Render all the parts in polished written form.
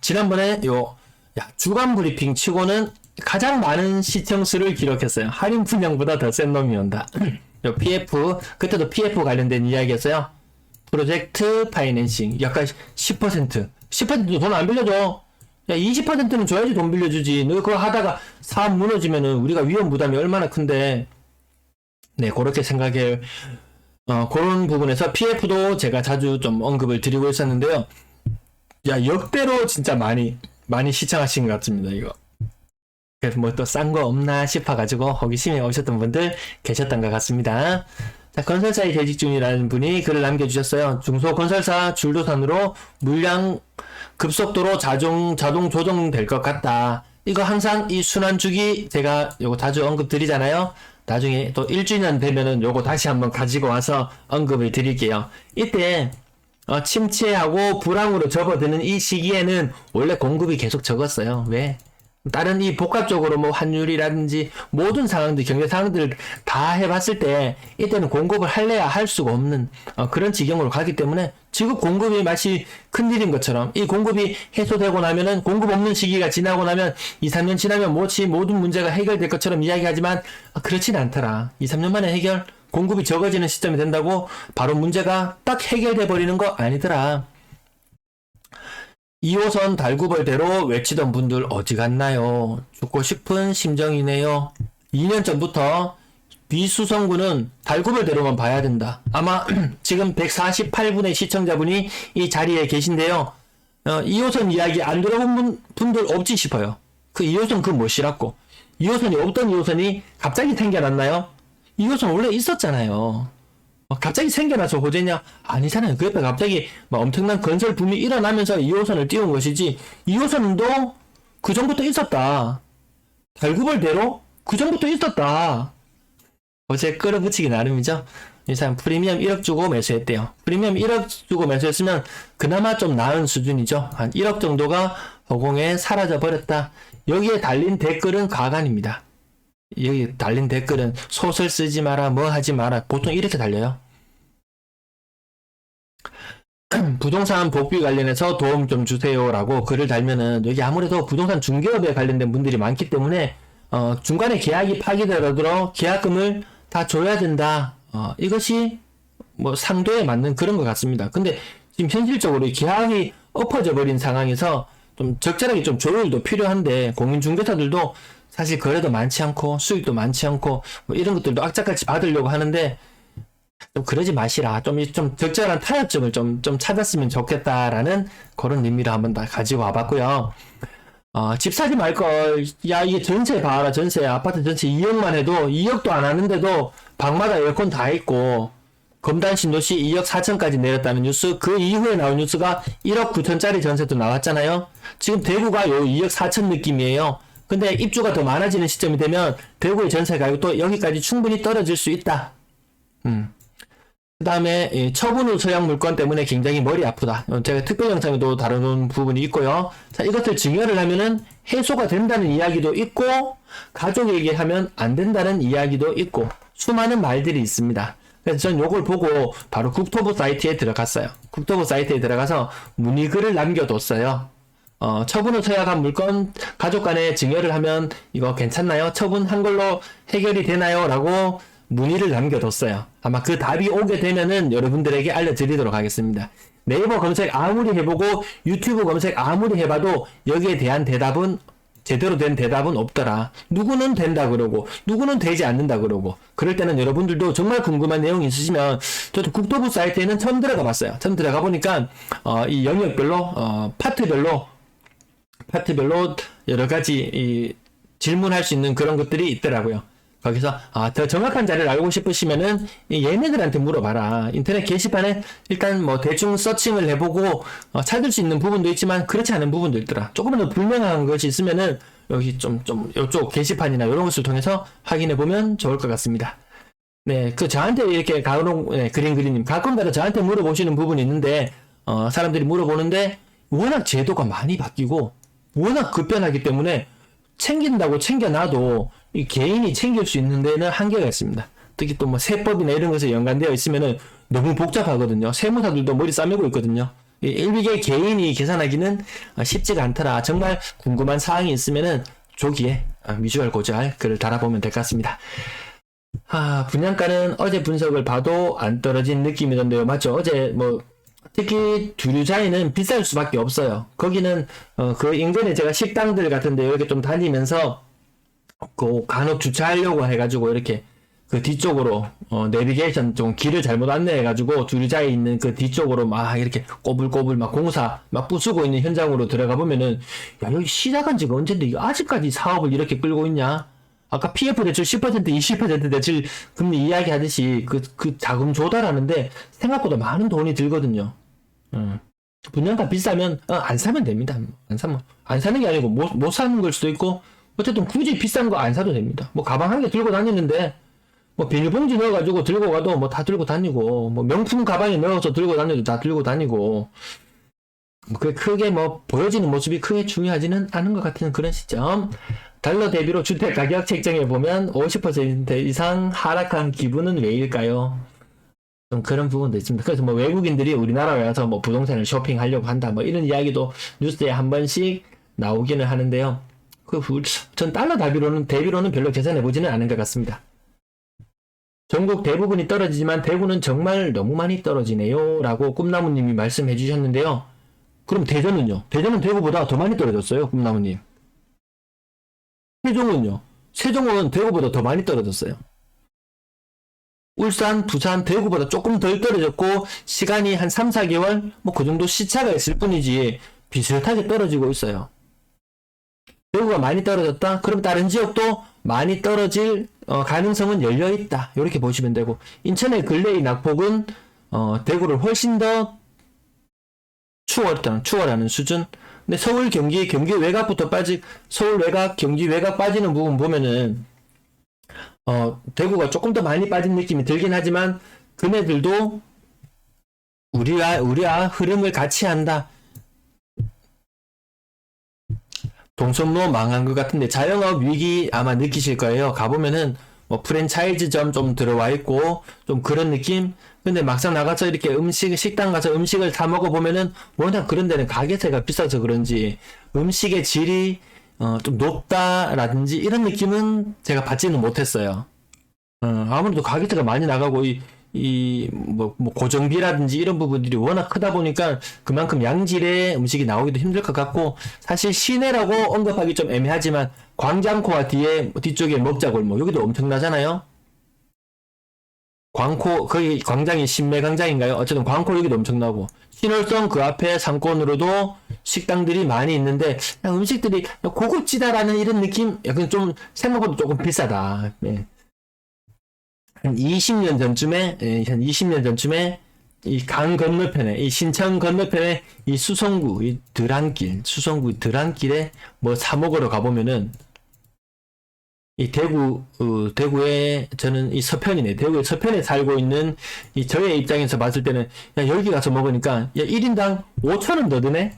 지난번에 주간 브리핑 치고는 가장 많은 시청 수를 기록했어요. 할인 분량보다 더 센 놈이 온다. 요 PF, 그때도 PF 관련된 이야기였어요. 프로젝트 파이낸싱, 약간 10%. 10%도 돈 안 빌려줘. 야, 20%는 줘야지 돈 빌려주지. 너 그거 하다가 사업 무너지면은 우리가 위험 부담이 얼마나 큰데. 네, 그렇게 생각해요. 그런 부분에서 PF도 제가 자주 좀 언급을 드리고 있었는데요. 야, 역대로 진짜 많이 시청하신 것 같습니다, 이거. 그래서 뭐 또 싼 거 없나 싶어가지고 호기심에 오셨던 분들 계셨던 것 같습니다. 자, 건설사에 재직 중이라는 분이 글을 남겨주셨어요. 중소건설사 줄도산으로 물량 급속도로 자동 조정될 것 같다. 이거 항상 이 순환주기 제가 요거 자주 언급 드리잖아요. 나중에 또 1주년 되면은 요거 다시 한번 가지고 와서 언급을 드릴게요. 이때 침체하고 불황으로 접어드는 이 시기에는 원래 공급이 계속 적었어요. 왜? 다른 이 복합적으로 뭐 환율이라든지 모든 상황들, 경제 상황들을 다 해봤을 때 이때는 공급을 할래야 할 수가 없는 그런 지경으로 가기 때문에 지금 공급이 마치 큰일인 것처럼 이 공급이 해소되고 나면은 공급 없는 시기가 지나고 나면 2, 3년 지나면 모든 문제가 해결될 것처럼 이야기하지만 그렇진 않더라. 2, 3년 만에 공급이 적어지는 시점이 된다고 바로 문제가 딱 해결돼 버리는 거 아니더라. 2호선 달구벌대로 외치던 분들 어디 갔나요? 죽고 싶은 심정이네요. 2년 전부터 비수성구는 달구벌대로만 봐야 된다. 아마 지금 148분의 시청자분이 이 자리에 계신데요. 2호선 이야기 안 들어본 분들 없지 싶어요. 그 2호선 그 뭐시라고. 2호선이 없던 2호선이 갑자기 생겨났나요? 2호선 원래 있었잖아요. 갑자기 생겨나서 호재냐? 아니잖아요. 그 옆에 갑자기 엄청난 건설 붐이 일어나면서 2호선을 띄운 것이지 2호선도 그 전부터 있었다. 달구벌대로 그 전부터 있었다. 어제 끌어붙이기 나름이죠. 이 사람 프리미엄 1억 주고 매수했대요. 프리미엄 1억 주고 매수했으면 그나마 좀 나은 수준이죠. 한 1억 정도가 허공에 사라져 버렸다. 여기에 달린 댓글은 가관입니다. 여기 달린 댓글은 소설 쓰지 마라, 뭐 하지 마라. 보통 이렇게 달려요. 부동산 복비 관련해서 도움 좀 주세요라고 글을 달면은 여기 아무래도 부동산 중개업에 관련된 분들이 많기 때문에 중간에 계약이 파기되더라도 계약금을 다 줘야 된다. 이것이 뭐 상도에 맞는 그런 것 같습니다. 근데 지금 현실적으로 계약이 엎어져 버린 상황에서 좀 적절하게 좀 조율도 필요한데 공인중개사들도 사실 거래도 많지 않고 수익도 많지 않고 뭐 이런 것들도 악착같이 받으려고 하는데 좀 그러지 마시라. 좀 적절한 타협점을 좀 찾았으면 좋겠다라는 그런 의미로 한번 다 가지고 와봤고요. 집 사지 말걸. 야, 이게 전세 봐라. 전세. 아파트 전세 2억만 해도 2억도 안 하는데도 방마다 에어컨 다 있고 검단 신도시 2억 4천까지 내렸다는 뉴스. 그 이후에 나온 뉴스가 1억 9천짜리 전세도 나왔잖아요. 지금 대구가 요 2억 4천 느낌이에요. 근데 입주가 더 많아지는 시점이 되면 대구의 전세 가격도 여기까지 충분히 떨어질 수 있다. 그 다음에 처분 후 서약 물건 때문에 굉장히 머리 아프다. 제가 특별 영상에도 다루는 부분이 있고요. 자, 이것을 증여를 하면은 해소가 된다는 이야기도 있고 가족에게 하면 안 된다는 이야기도 있고 수많은 말들이 있습니다. 그래서 전 요걸 보고 바로 국토부 사이트에 들어갔어요. 국토부 사이트에 들어가서 문의글을 남겨뒀어요. 처분 후 서약한 물건 가족 간에 증여를 하면 이거 괜찮나요? 처분한 걸로 해결이 되나요? 라고 문의를 남겨뒀어요. 아마 그 답이 오게 되면은 여러분들에게 알려드리도록 하겠습니다. 네이버 검색 아무리 해보고 유튜브 검색 아무리 해봐도 여기에 대한 대답은 제대로 된 대답은 없더라. 누구는 된다 그러고 누구는 되지 않는다 그러고 그럴 때는 여러분들도 정말 궁금한 내용이 있으시면 저도 국토부 사이트에는 처음 들어가 봤어요. 처음 들어가 보니까 이 영역별로 파트별로 여러 가지 질문할 수 있는 그런 것들이 있더라고요. 거기서 더 정확한 자료를 알고 싶으시면은 얘네들한테 물어봐라. 인터넷 게시판에 일단 뭐 대충 서칭을 해보고 찾을 수 있는 부분도 있지만 그렇지 않은 부분도 있더라. 조금은 더 불명확한 것이 있으면은 여기 좀 이쪽 게시판이나 이런 것을 통해서 확인해 보면 좋을 것 같습니다. 네, 저한테 이렇게 그린님 가끔가다 저한테 물어보시는 부분이 있는데 사람들이 물어보는데 워낙 제도가 많이 바뀌고 워낙 급변하기 때문에 챙긴다고 챙겨놔도 이 개인이 챙길 수 있는 데는 한계가 있습니다. 특히 또 뭐 세법이나 이런 것에 연관되어 있으면은 너무 복잡하거든요. 세무사들도 머리 싸매고 있거든요. 일개 개인이 계산하기는 쉽지가 않더라. 정말 궁금한 사항이 있으면은 조기에 미주알 고주알 글을 달아보면 될 것 같습니다. 분양가는 어제 분석을 봐도 안 떨어진 느낌이던데요. 맞죠? 어제 특히 두류자에는 비쌀 수밖에 없어요. 거기는 그 인근에 제가 식당들 같은데 이렇게 좀 다니면서 그 간혹 주차하려고 해가지고 이렇게 그 뒤쪽으로 내비게이션 좀 길을 잘못 안내해가지고 두류자에 있는 그 뒤쪽으로 막 이렇게 꼬불꼬불 막 공사 막 부수고 있는 현장으로 들어가 보면은 야 여기 시작한 지가 언젠데 이거 아직까지 사업을 이렇게 끌고 있냐? 아까 PF 대출 10% 20% 대출 금리 이야기 하듯이 그 자금 조달하는데 생각보다 많은 돈이 들거든요. 분양가 비싸면 안 사면 됩니다. 안 사는 게 아니고 못 사는 걸 수도 있고 어쨌든 굳이 비싼 거 안 사도 됩니다. 가방 한 개 들고 다니는데 비닐봉지 넣어가지고 들고 가도 다 들고 다니고 명품 가방에 넣어서 들고 다녀도 다 들고 다니고 그 크게 보여지는 모습이 크게 중요하지는 않은 것 같은 그런 시점. 달러 대비로 주택 가격 책정해 보면 50% 이상 하락한 기분은 왜일까요? 좀 그런 부분도 있습니다. 그래서 외국인들이 우리나라에 와서 부동산을 쇼핑하려고 한다 이런 이야기도 뉴스에 한 번씩 나오기는 하는데요. 전 달러 대비로는 별로 계산해 보지는 않은 것 같습니다. 전국 대부분이 떨어지지만 대구는 정말 너무 많이 떨어지네요 라고 꿈나무님이 말씀해 주셨는데요. 그럼 대전은요? 대전은 대구보다 더 많이 떨어졌어요. 꿈나무님. 세종은요? 세종은 대구보다 더 많이 떨어졌어요. 울산, 부산, 대구보다 조금 덜 떨어졌고 시간이 한 3, 4개월 그 정도 시차가 있을 뿐이지 비슷하게 떨어지고 있어요. 대구가 많이 떨어졌다? 그럼 다른 지역도 많이 떨어질 가능성은 열려있다. 이렇게 보시면 되고 인천의 근래의 낙폭은 대구를 훨씬 더 추월하는 수준. 근데 서울, 경기 외곽부터 서울 외곽, 경기 외곽 빠지는 부분 보면은 대구가 조금 더 많이 빠진 느낌이 들긴 하지만 그네들도 우리와 흐름을 같이 한다. 동성로 망한 것 같은데 자영업 위기 아마 느끼실 거예요. 가보면은 프랜차이즈점 좀 들어와 있고 좀 그런 느낌. 근데 막상 나가서 이렇게 식당 가서 음식을 사 먹어보면은 워낙 그런 데는 가게세가 비싸서 그런지 음식의 질이 좀 높다라든지 이런 느낌은 제가 받지는 못했어요. 아무래도 가게세가 많이 나가고 고정비라든지 이런 부분들이 워낙 크다 보니까 그만큼 양질의 음식이 나오기도 힘들 것 같고 사실 시내라고 언급하기 좀 애매하지만 광장코와 뒤쪽에 먹자골목 여기도 엄청나잖아요. 거기 광장이 신매광장인가요? 어쨌든 광코 여기도 엄청나고 신월성 그 앞에 상권으로도 식당들이 많이 있는데 음식들이 고급지다라는 이런 느낌 약간 좀 생각보다 조금 비싸다. 네. 한 20년 전쯤에 이 강 건너편에 이 신천 건너편에 이 수성구 드랑길에 사 먹으러 가보면은 이 대구에 저는 이 서편이네. 대구의 서편에 살고 있는 저의 입장에서 봤을 때는 여기 가서 먹으니까 1인당 5,000원 더 드네.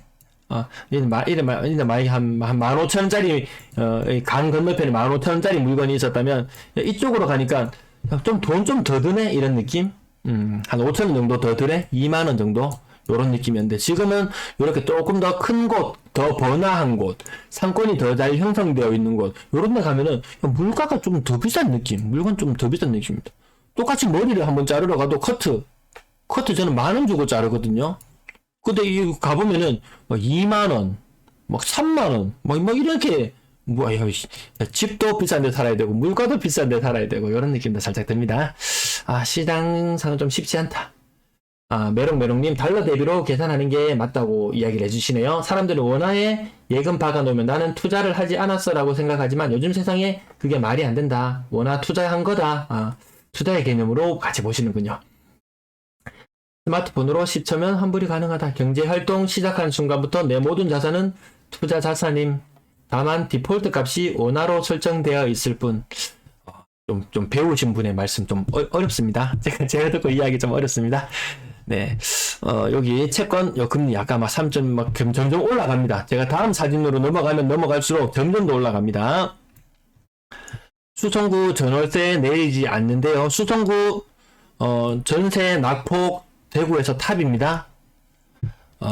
만약에 한 15,000원짜리 강 건너편에 15,000원짜리 물건이 있었다면 이쪽으로 가니까 좀 돈 좀 더 드네 이런 느낌. 한 5,000원 정도 더 드네. 2만원 정도 요런 느낌이었는데 지금은 이렇게 조금 더 큰 곳, 더 번화한 곳, 상권이 더 잘 형성되어 있는 곳 요런 데 가면은 물가가 좀 더 비싼 느낌, 물건 좀 더 비싼 느낌입니다. 똑같이 머리를 한번 자르러 가도 커트 저는 10,000원 주고 자르거든요. 근데 이 가보면은 2만원 3만원 이렇게 집도 비싼 데 살아야 되고 물가도 비싼 데 살아야 되고 이런 느낌도 살짝 듭니다. 시장상은 좀 쉽지 않다. 메롱님 달러 대비로 계산하는 게 맞다고 이야기를 해주시네요. 사람들은 원화에 예금 박아놓으면 나는 투자를 하지 않았어 라고 생각하지만 요즘 세상에 그게 말이 안 된다. 원화 투자한 거다. 투자의 개념으로 같이 보시는군요. 스마트폰으로 10초면 환불이 가능하다. 경제활동 시작한 순간부터 내 모든 자산은 투자 자산임. 다만 디폴트 값이 원화로 설정되어 있을 뿐. 좀 배우신 분의 말씀 좀 어렵습니다. 제가 듣고 이야기 좀 어렵습니다. 네. 여기 채권 금리 아까 3점 점점 올라갑니다. 제가 다음 사진으로 넘어갈수록 점점 더 올라갑니다. 수성구 전월세 내리지 않는데요. 수성구 전세 낙폭 대구에서 탑입니다.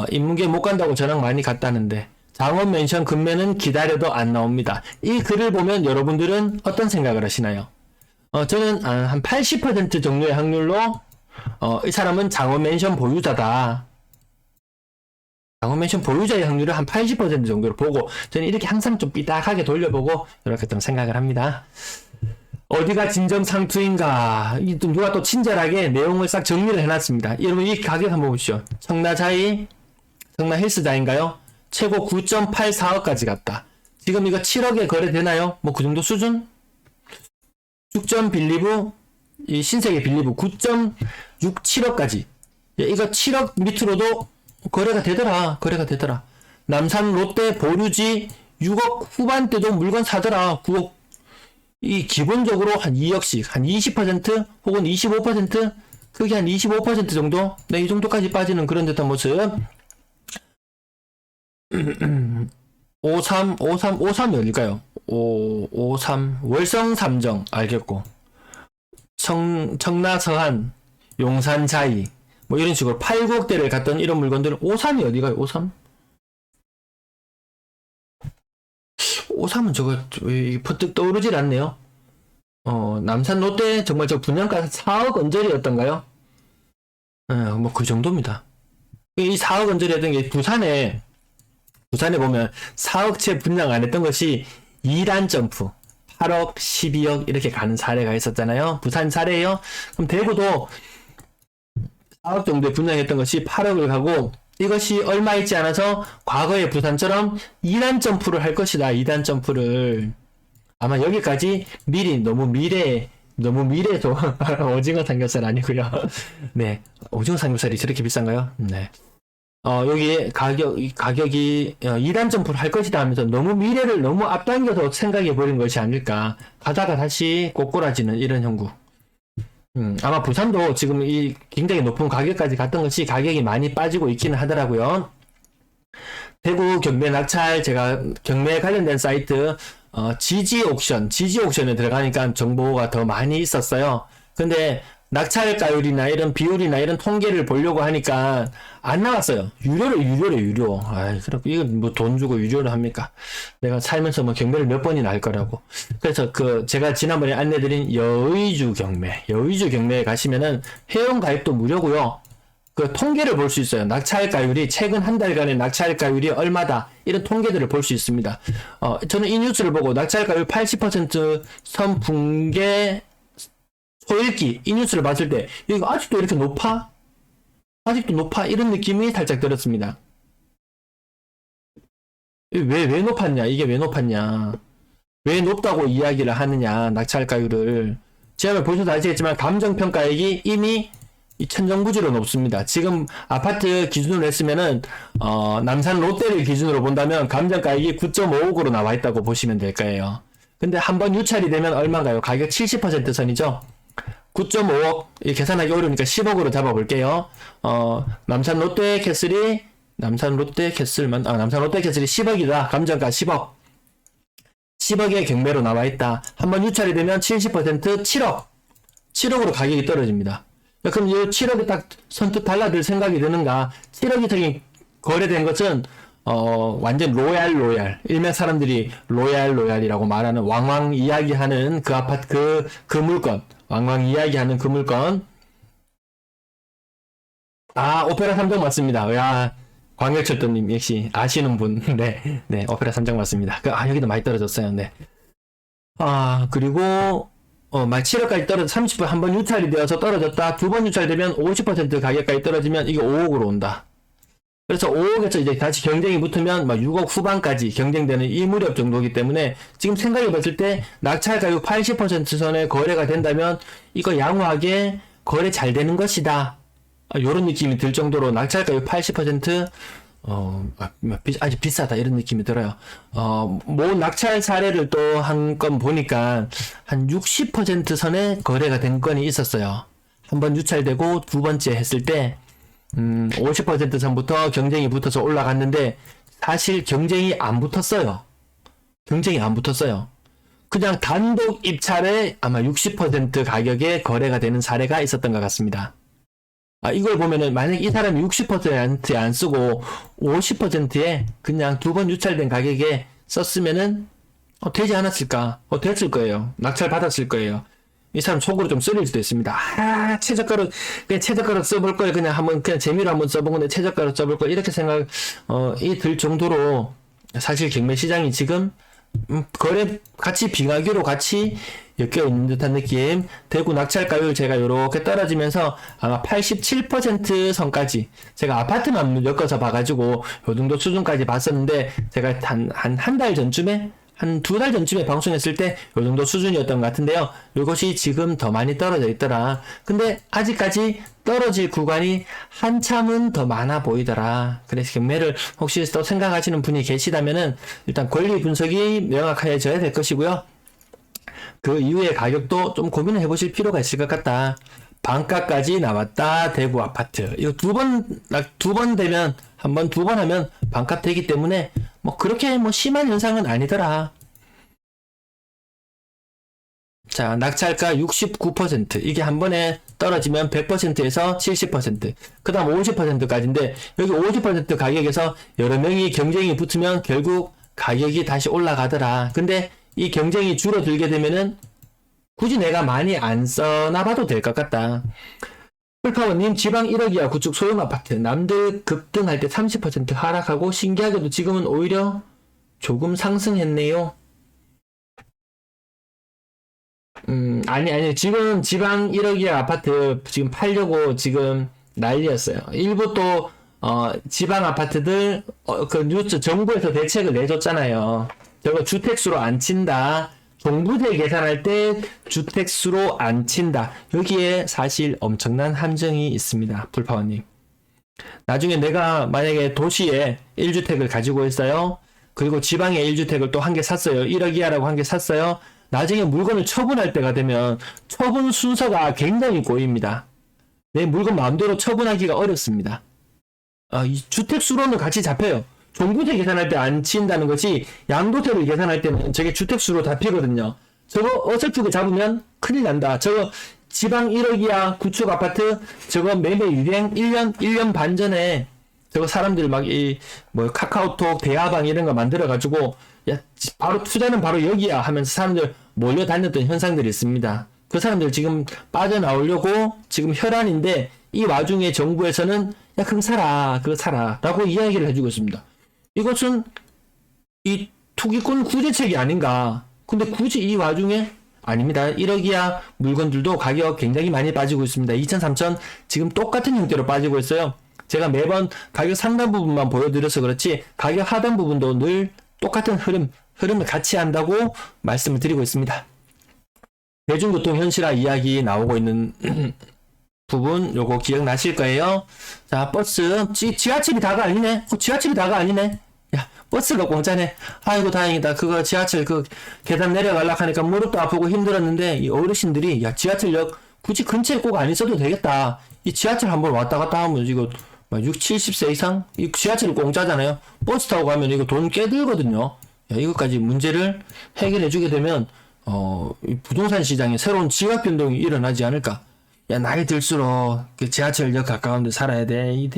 인문계 못 간다고 전학 많이 갔다는데 장원 멘션 금매는 기다려도 안 나옵니다. 이 글을 보면 여러분들은 어떤 생각을 하시나요? 저는 한 80% 정도의 확률로 이 사람은 장원 멘션 보유자다. 장원 멘션 보유자의 확률을 한 80% 정도로 보고 저는 이렇게 항상 좀 삐딱하게 돌려보고 이렇게 좀 생각을 합니다. 어디가 진정상투인가? 누가 또 친절하게 내용을 싹 정리를 해놨습니다. 여러분 이 가격 한번 보십시오. 청라자이, 청라헬스자인가요? 최고 9.84억까지 갔다. 지금 이거 7억에 거래되나요? 뭐 그 정도 수준? 죽전 빌리브, 이 신세계 빌리브 9.67억까지. 이거 7억 밑으로도 거래가 되더라. 남산 롯데 보류지 6억 후반대도 물건 사더라. 9억. 이 기본적으로 한 2억씩, 한 20% 혹은 25%, 크게 한 25% 정도? 네, 이 정도까지 빠지는 그런 듯한 모습. 53이 어딜까요? 53, 월성 삼정, 알겠고. 청라 서한, 용산 자이, 뭐 이런 식으로 8, 9억대를 갔던 이런 물건들, 53이 어디가요? 53? 53은 저거, 왜 퍼뜩 떠오르질 않네요. 남산 롯데 정말 저 분양가 4억 언저리였던가요? 뭐 그 정도입니다. 이 4억 언저리였던 게 부산에 보면 4억채 분양 안 했던 것이 2단 점프 8억, 12억 이렇게 가는 사례가 있었잖아요. 부산 사례예요. 그럼 대구도 4억 정도에 분양했던 것이 8억을 가고 이것이 얼마 있지 않아서 과거의 부산처럼 2단 점프를 할 것이다. 2단 점프를 아마 여기까지 미리 너무 미래에도 오징어 삼겹살 아니고요. 네, 오징어 삼겹살이 저렇게 비싼가요? 네. 여기 가격이 2단 점프를 할 것이다 하면서 너무 미래를 너무 앞당겨서 생각해 버린 것이 아닐까. 가다가 다시 꼬꾸라지는 이런 형국. 아마 부산도 지금 이 굉장히 높은 가격까지 갔던 것이 가격이 많이 빠지고 있기는 하더라고요. 대구 경매 낙찰, 제가 경매에 관련된 사이트, 지지옥션에 들어가니까 정보가 더 많이 있었어요. 근데 낙찰가율이나 이런 비율이나 이런 통계를 보려고 하니까 안 나왔어요. 유료. 아이, 그럼 이건 뭐 돈 주고 유료를 합니까? 내가 살면서 뭐 경매를 몇 번이나 할 거라고. 그래서 제가 지난번에 안내드린 여의주 경매에 가시면은 회원 가입도 무료고요. 그 통계를 볼 수 있어요. 낙찰가율이 최근 한 달간의 낙찰가율이 얼마다 이런 통계들을 볼 수 있습니다. 저는 이 뉴스를 보고 낙찰가율 80% 선붕괴 소읽기 이 뉴스를 봤을 때 이거 아직도 이렇게 높아? 이런 느낌이 살짝 들었습니다. 왜 높았냐? 이게 왜 높았냐? 왜 높다고 이야기를 하느냐? 낙찰가율을 지난번에 보셔도 아시겠지만 감정평가액이 이미 천정부지로 높습니다. 지금 아파트 기준으로 했으면은 남산 롯데를 기준으로 본다면 감정가액이 9.5억으로 나와 있다고 보시면 될 거예요. 근데 한번 유찰이 되면 얼마인가요? 가격 70% 선이죠. 9.5억 계산하기 어려우니까 10억으로 잡아볼게요. 남산 롯데 캐슬이 10억이다. 감정가 10억. 10억의 경매로 나와 있다. 한번 유찰이 되면 70% 7억. 7억으로 가격이 떨어집니다. 그럼 이 7억이 딱 선뜻 달라들 생각이 드는가? 7억이 저기 거래된 것은 완전 로얄 일명 사람들이 로얄이라고 말하는 왕왕 이야기하는 그 아파트 그 물건 왕왕 이야기하는 그 물건. 오페라 3정 맞습니다. 야, 광역철도님 역시 아시는 분. 네, 오페라 3정 맞습니다. 여기도 많이 떨어졌어요. 네. 그리고 말 7억까지 떨어져 30분 한 번 유찰이 되어서 떨어졌다. 두 번 유찰되면 50% 가격까지 떨어지면 이게 5억으로 온다. 그래서 5억에서 이제 다시 경쟁이 붙으면 막 6억 후반까지 경쟁되는 이 무렵 정도이기 때문에 지금 생각해 봤을 때 낙찰 가격 80% 선에 거래가 된다면 이거 양호하게 거래 잘 되는 것이다. 요런 느낌이 들 정도로 낙찰 가격 80% 아주 비싸다 이런 느낌이 들어요. 모 낙찰 사례를 또 한 건 보니까 한 60% 선에 거래가 된 건이 있었어요. 한 번 유찰되고 두 번째 했을 때 50% 선부터 경쟁이 붙어서 올라갔는데 사실 경쟁이 안 붙었어요. 그냥 단독 입찰에 아마 60% 가격에 거래가 되는 사례가 있었던 것 같습니다. 이걸 보면은 만약 이 사람이 60%에 안 쓰고 50%에 그냥 두 번 유찰된 가격에 썼으면은 되지 않았을까? 됐을 거예요. 낙찰 받았을 거예요. 이 사람 속으로 좀 쓰릴 수도 있습니다. 최저가로 그냥 최저가로 써볼 걸 그냥 한번 그냥 재미로 한번 써본 건데 최저가로 써볼 걸 이렇게 이 들 정도로 사실 경매 시장이 지금 거래 같이 빙하기로 같이 엮여 있는 듯한 느낌. 대구 낙찰가율 제가 요렇게 떨어지면서 아마 87% 선까지 제가 아파트만 엮어서 봐가지고 요 정도 수준까지 봤었는데 제가 한 달 전쯤에 한 두 달 전쯤에 방송했을 때 요 정도 수준이었던 것 같은데요. 요것이 지금 더 많이 떨어져 있더라. 근데 아직까지 떨어질 구간이 한참은 더 많아 보이더라. 그래서 경매를 혹시 또 생각하시는 분이 계시다면은 일단 권리 분석이 명확해져야 될 것이고요. 그 이후의 가격도 좀 고민을 해보실 필요가 있을 것 같다. 반가까지 나왔다. 대구 아파트. 이거 두 번 되면, 두 번 하면 반값 되기 때문에, 그렇게 심한 현상은 아니더라. 자, 낙찰가 69%. 이게 한 번에 떨어지면 100%에서 70%. 그 다음 50%까지인데, 여기 50% 가격에서 여러 명이 경쟁이 붙으면 결국 가격이 다시 올라가더라. 근데 이 경쟁이 줄어들게 되면은, 굳이 내가 많이 안 써놔봐도 될 것 같다. 풀파워님, 지방 1억 이하 구축 소형 아파트. 남들 급등할 때 30% 하락하고 신기하게도 지금은 오히려 조금 상승했네요. 아니. 지금 지방 1억 이하 아파트 지금 팔려고 지금 난리였어요. 일부 또, 지방 아파트들, 그 뉴스 정부에서 대책을 내줬잖아요. 저거 주택수로 안 친다. 종부세 계산할 때 주택수로 안 친다. 여기에 사실 엄청난 함정이 있습니다. 불파원님. 나중에 내가 만약에 도시에 1주택을 가지고 있어요. 그리고 지방에 1주택을 또 한 개 샀어요. 1억 이하라고 한 개 샀어요. 나중에 물건을 처분할 때가 되면 처분 순서가 굉장히 꼬입니다. 내 물건 마음대로 처분하기가 어렵습니다. 이 주택수로는 같이 잡혀요. 종부세 계산할 때 안 친다는 것이 양도세를 계산할 때는 저게 주택수로 잡히거든요. 저거 어설프게 잡으면 큰일 난다. 저거 지방 1억 이하 구축 아파트 저거 매매 유행 1년 반 전에 저거 사람들 카카오톡 대화방 이런 거 만들어가지고 야 바로 투자는 바로 여기야 하면서 사람들 몰려다녔던 현상들이 있습니다. 그 사람들 지금 빠져나오려고 지금 혈안인데 이 와중에 정부에서는 야 그거 사라 라고 이야기를 해주고 있습니다. 이것은 이 투기권 구제책이 아닌가. 근데 굳이 이 와중에 아닙니다. 1억 이하 물건들도 가격 굉장히 많이 빠지고 있습니다. 2천, 3천 지금 똑같은 형태로 빠지고 있어요. 제가 매번 가격 상단 부분만 보여드려서 그렇지 가격 하단 부분도 늘 똑같은 흐름을 같이 한다고 말씀을 드리고 있습니다. 대중교통 현실화 이야기 나오고 있는 부분 요거 기억나실 거예요. 자, 버스 지하철이 다가 아니네. 지하철이 다가 아니네. 야, 버스가 공짜네. 아이고 다행이다. 그거 지하철 계단 내려가려고 하니까 무릎도 아프고 힘들었는데 이 어르신들이 야 지하철역 굳이 근처에 꼭 안 있어도 되겠다. 이 지하철 한번 왔다 갔다 하면 이거 6, 70세 이상 이 지하철이 공짜잖아요. 버스 타고 가면 이거 돈 꽤 들거든요. 야, 이것까지 문제를 해결해 주게 되면 이 부동산 시장에 새로운 지각 변동이 일어나지 않을까. 야, 나이 들수록 그 지하철역 가까운 데 살아야 돼. 이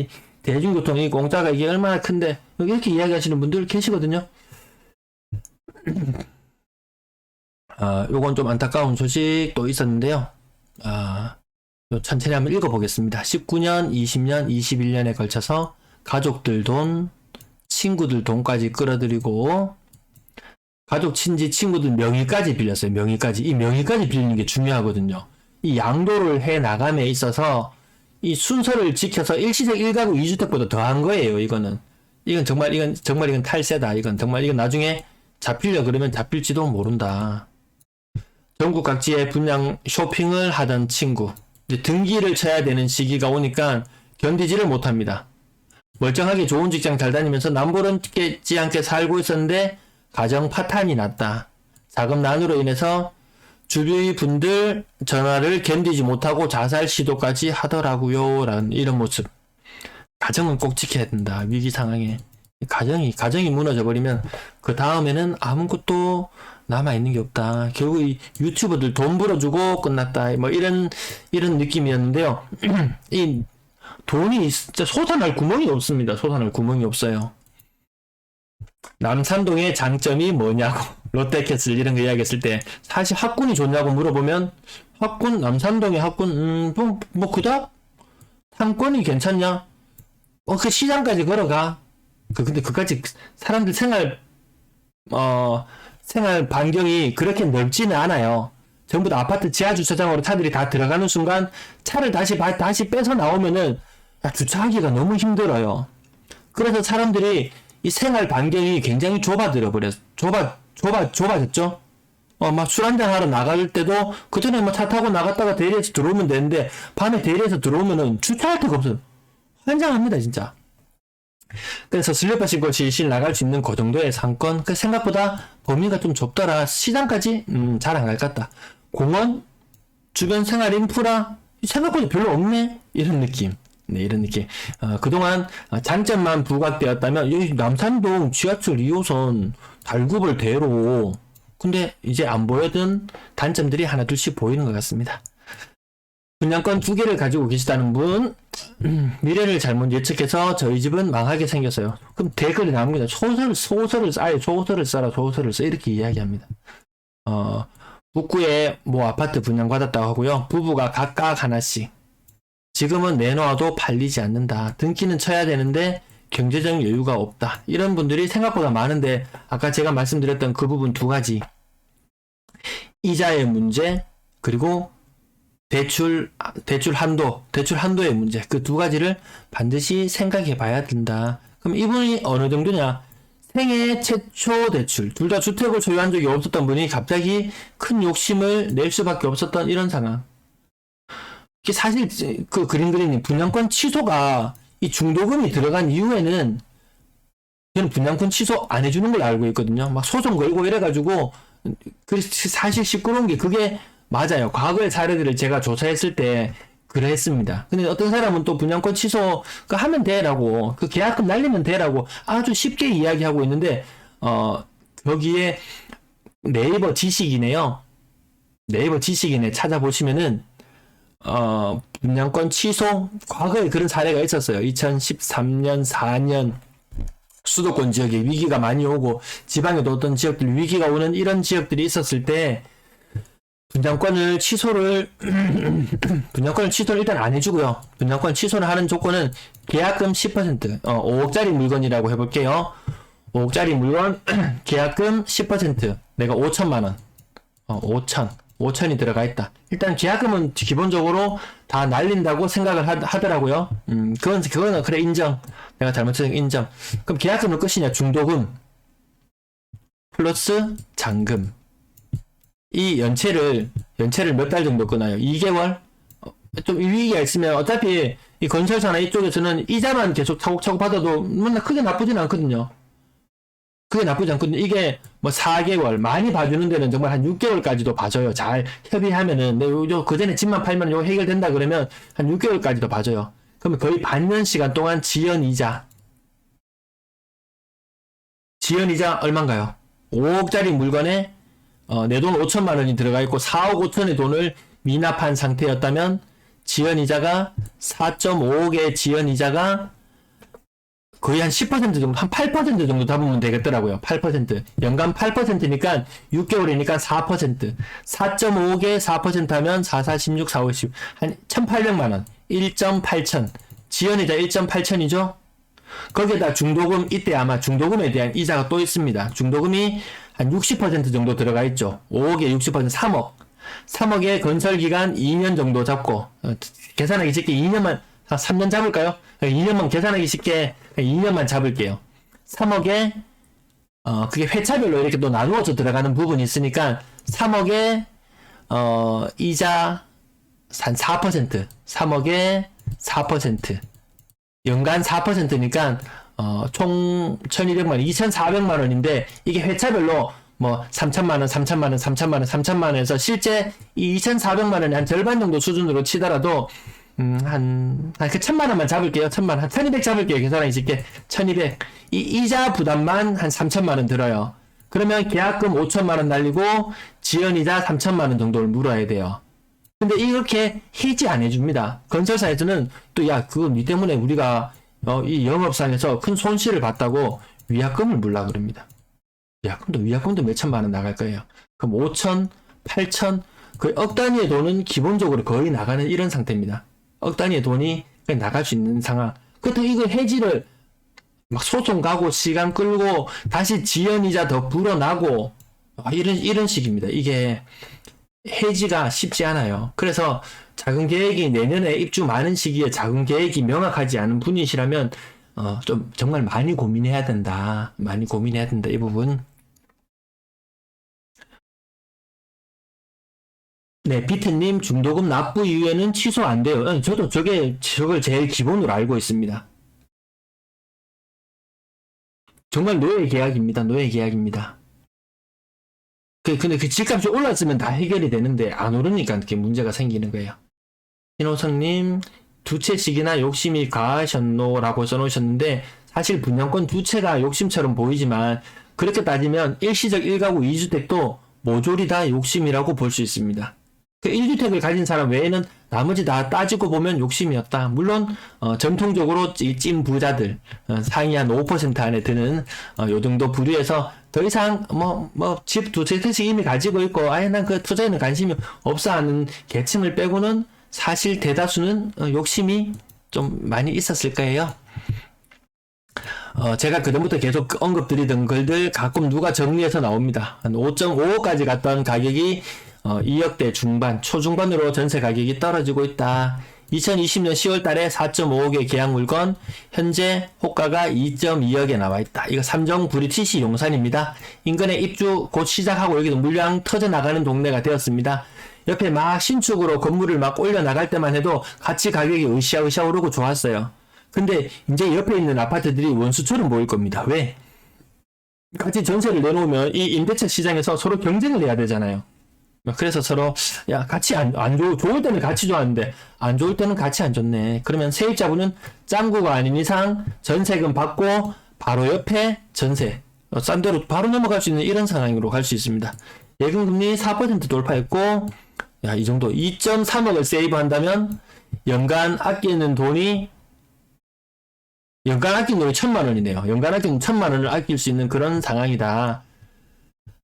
대중교통이 공짜가 이게 얼마나 큰데 이렇게 이야기하시는 분들 계시거든요. 요건 좀 안타까운 소식도 있었는데요. 천천히 한번 읽어보겠습니다. 19년, 20년, 21년에 걸쳐서 가족들 돈, 친구들 돈까지 끌어들이고 가족, 친지, 친구들 명의까지 빌렸어요. 명의까지. 이 명의까지 빌리는 게 중요하거든요. 이 양도를 해 나감에 있어서 이 순서를 지켜서 일시적 1가구 2주택보다 더한 거예요. 이건 탈세다. 이건 나중에 잡히려 그러면 잡힐지도 모른다. 전국 각지에 분양 쇼핑을 하던 친구. 이제 등기를 쳐야 되는 시기가 오니까 견디지를 못합니다. 멀쩡하게 좋은 직장 잘 다니면서 남부럽지 않게 살고 있었는데 가정 파탄이 났다. 자금난으로 인해서 주변 분들 전화를 견디지 못하고 자살 시도까지 하더라고요. 라는 이런 모습. 가정은 꼭 지켜야 된다. 위기 상황에. 가정이 무너져 버리면 그 다음에는 아무것도 남아있는 게 없다. 결국 이 유튜버들 돈 벌어주고 끝났다. 이런 느낌이었는데요. 이 돈이 진짜 솟아날 구멍이 없습니다. 솟아날 구멍이 없어요. 남산동의 장점이 뭐냐고 롯데캐슬 이런 거 이야기했을 때 사실 학군이 좋냐고 물어보면 학군 남산동의 학군 뭐 그닥 상권이 괜찮냐? 그 시장까지 걸어가. 근데 그까지 사람들 생활 반경이 그렇게 넓지는 않아요. 전부 다 아파트 지하 주차장으로 차들이 다 들어가는 순간 차를 다시 빼서 나오면은 주차하기가 너무 힘들어요. 그래서 사람들이 이 생활 반경이 굉장히 좁아졌죠? 막 술 한잔 하러 나갈 때도 그전에 뭐 차 타고 나갔다가 대리에서 들어오면 되는데 밤에 대리에서 들어오면은 주차할 데가 없어요. 환장합니다, 진짜. 그래서 슬리퍼 신고 실실 나갈 수 있는 그 정도의 상권, 생각보다 범위가 좀 좁더라. 시장까지 잘 안 갈 것 같다. 공원, 주변 생활 인프라 생각보다 별로 없네. 이런 느낌. 네, 이런 느낌. 그동안 장점만 부각되었다면 여기 남산동 지하철 2호선 달구벌 대로 근데 이제 안 보여든 단점들이 하나둘씩 보이는 것 같습니다. 분양권 2개를 가지고 계시다는 분, 미래를 잘못 예측해서 저희 집은 망하게 생겼어요. 그럼 댓글이 나옵니다. 소설을 써라. 이렇게 이야기합니다. 북구에 뭐 아파트 분양받았다고 하고요. 부부가 각각 하나씩. 지금은 내놓아도 팔리지 않는다. 등기는 쳐야 되는데 경제적 여유가 없다. 이런 분들이 생각보다 많은데 아까 제가 말씀드렸던 그 부분 2가지. 이자의 문제, 그리고 대출 한도의 문제. 그 2가지를 반드시 생각해 봐야 된다. 그럼 이분이 어느 정도냐? 생애 최초 대출. 둘 다 주택을 소유한 적이 없었던 분이 갑자기 큰 욕심을 낼 수밖에 없었던 이런 상황. 이게 사실 그 그림님 분양권 취소가 이 중도금이 들어간 이후에는 저는 분양권 취소 안 해주는 걸로 알고 있거든요. 막 소송 걸고 이래가지고 사실 시끄러운 게 그게 맞아요. 과거의 사례들을 제가 조사했을 때 그랬습니다. 근데 어떤 사람은 또 분양권 취소 하면 돼라고 그 계약금 날리면 돼라고 아주 쉽게 이야기하고 있는데 여기에 네이버 지식이네 찾아보시면은 분양권 취소 과거에 그런 사례가 있었어요. 2013년 4년 수도권 지역에 위기가 많이 오고 지방에도 어떤 지역들 위기가 오는 이런 지역들이 있었을 때 분양권을 취소를 일단 안 해주고요. 분양권 취소를 하는 조건은 계약금 10%, 5억짜리 물건이라고 해볼게요. 5억짜리 물건 계약금 10%, 내가 5천만원, 5천이 들어가 있다. 일단 계약금은 기본적으로 다 날린다고 생각을 하더라고요. 그거는 그래 인정. 내가 잘못했으니까 인정. 그럼 계약금은 끝이냐? 중도금 플러스 잔금. 이 연체를 몇 달 정도 끊어요? 2개월? 좀 위기가 있으면 어차피 이 건설사나 이쪽에서는 이자만 계속 차곡차곡 받아도 맨날 크게 나쁘진 않거든요. 이게 뭐 4개월, 많이 봐주는 데는 정말 한 6개월까지도 봐줘요. 잘 협의하면은, 그 전에 집만 팔면 이거 해결된다 그러면 한 6개월까지도 봐줘요. 그러면 거의 반년 시간 동안 지연이자 얼마인가요? 5억짜리 물건에 내 돈 5천만 원이 들어가 있고 4억 5천의 돈을 미납한 상태였다면 지연이자가 4.5억의 지연이자가 거의 한 10% 정도, 한 8% 정도 잡으면 되겠더라고요. 8%. 연간 8%니까 6개월이니까 4%. 4.5억에 4% 하면 4, 4, 16, 4, 5, 10. 한 1,800만 원. 1.8천. 지연이자 1.8천이죠? 거기에다 중도금, 이때 아마 중도금에 대한 이자가 또 있습니다. 중도금이 한 60% 정도 들어가 있죠. 5억에 60%, 3억. 3억에 건설기간 2년 정도 잡고, 계산하기 쉽게 2년만, 3년 잡을까요? 2년만 계산하기 쉽게 2년만 잡을게요. 3억에 그게 회차별로 이렇게 또 나누어서 들어가는 부분이 있으니까 3억에 이자 한 4%, 3억에 4%, 연간 4%니까 총 1,200만 원, 2,400만 원인데 이게 회차별로 뭐 3천만 원, 3천만 원, 3천만 원, 3천만 원에서 실제 이 2,400만 원이 한 절반 정도 수준으로 치더라도 그 1,000만 원만 잡을게요. 1,000만 원. 1,200 잡을게요. 계산하기 쉽게. 1,200. 이 이자 부담만 한 3천만 원 들어요. 그러면 계약금 5천만 원 날리고 지연이자 3천만 원 정도를 물어야 돼요. 근데 이렇게 해지 안 해줍니다. 건설사에서는 또, 야, 그거 니 때문에 우리가, 이 영업상에서 큰 손실을 봤다고 위약금을 물라 그럽니다. 위약금도 몇천만 원 나갈 거예요. 그럼 5천, 8천, 거의 억 단위의 돈은 기본적으로 거의 나가는 이런 상태입니다. 억 단위의 돈이 그냥 나갈 수 있는 상황. 그렇다고 이거 해지를 막 소송 가고 시간 끌고 다시 지연이자 더 불어나고 이런 식입니다. 이게 해지가 쉽지 않아요. 그래서 자금 계획이 내년에 입주 많은 시기에 자금 계획이 명확하지 않은 분이시라면 좀 정말 많이 고민해야 된다. 많이 고민해야 된다. 이 부분. 네, 비트님 중도금 납부 이후에는 취소 안 돼요. 저도 저걸 제일 기본으로 알고 있습니다. 정말 노예 계약입니다. 노예 계약입니다. 근데 그 집값이 올랐으면 다 해결이 되는데 안 오르니까 이렇게 문제가 생기는 거예요. 신호성님, 두 채씩이나 욕심이 가하셨노라고 써놓으셨는데 사실 분양권 두 채가 욕심처럼 보이지만 그렇게 따지면 일시적 1가구 2주택도 모조리 다 욕심이라고 볼 수 있습니다. 그 1주택을 가진 사람 외에는 나머지 다 따지고 보면 욕심이었다. 물론 전통적으로 찐 부자들 상위 한 5% 안에 드는 요 정도 부류에서 더 이상 집 두 채씩 이미 가지고 있고 아예 난 그 투자에는 관심이 없어 하는 계층을 빼고는 사실 대다수는 욕심이 좀 많이 있었을 거예요. 제가 그전부터 계속 언급드리던 글들 가끔 누가 정리해서 나옵니다. 한 5.55까지 갔던 가격이 2억대 중반, 초중반으로 전세 가격이 떨어지고 있다. 2020년 10월 달에 4.55억의 계약 물건, 현재 호가가 2.2억에 나와 있다. 이거 삼정 브리티시 용산입니다. 인근에 입주 곧 시작하고 여기도 물량 터져나가는 동네가 되었습니다. 옆에 막 신축으로 건물을 막 올려나갈 때만 해도 같이 가격이 으쌰으쌰 오르고 좋았어요. 근데 이제 옆에 있는 아파트들이 원수처럼 보일 겁니다. 왜? 같이 전세를 내놓으면 이 임대차 시장에서 서로 경쟁을 해야 되잖아요. 그래서 서로 같이 좋을 때는 같이 좋았는데 안 좋을 때는 같이 안 좋네. 그러면 세입자분은 짱구가 아닌 이상 전세금 받고 바로 옆에 전세 싼 데로 바로 넘어갈 수 있는 이런 상황으로 갈 수 있습니다. 예금금리 4% 돌파했고 이 정도 2.3억을 세이브한다면 연간 아끼는 돈이 1,000만 원이네요. 연간 아끼는 1,000만 원을 아낄 수 있는 그런 상황이다.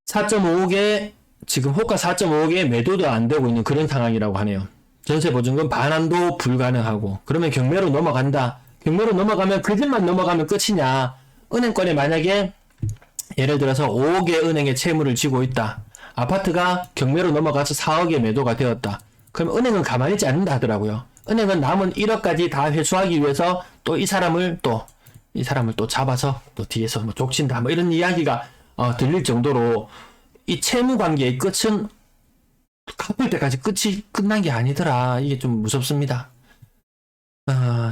4.5억에 지금 호가 4.5억에 매도도 안 되고 있는 그런 상황이라고 하네요. 전세 보증금 반환도 불가능하고 그러면 경매로 넘어간다. 경매로 넘어가면 그 집만 넘어가면 끝이냐. 은행권에 만약에 예를 들어서 5억의 은행에 채무를 지고 있다. 아파트가 경매로 넘어가서 4억에 매도가 되었다. 그럼 은행은 가만히 있지 않는다 하더라고요. 은행은 남은 1억까지 다 회수하기 위해서 또 이 사람을 또 잡아서 또 뒤에서 족친다. 이런 이야기가 들릴 정도로 이 채무 관계의 끝은 갚을 때까지 끝난 게 아니더라. 이게 좀 무섭습니다.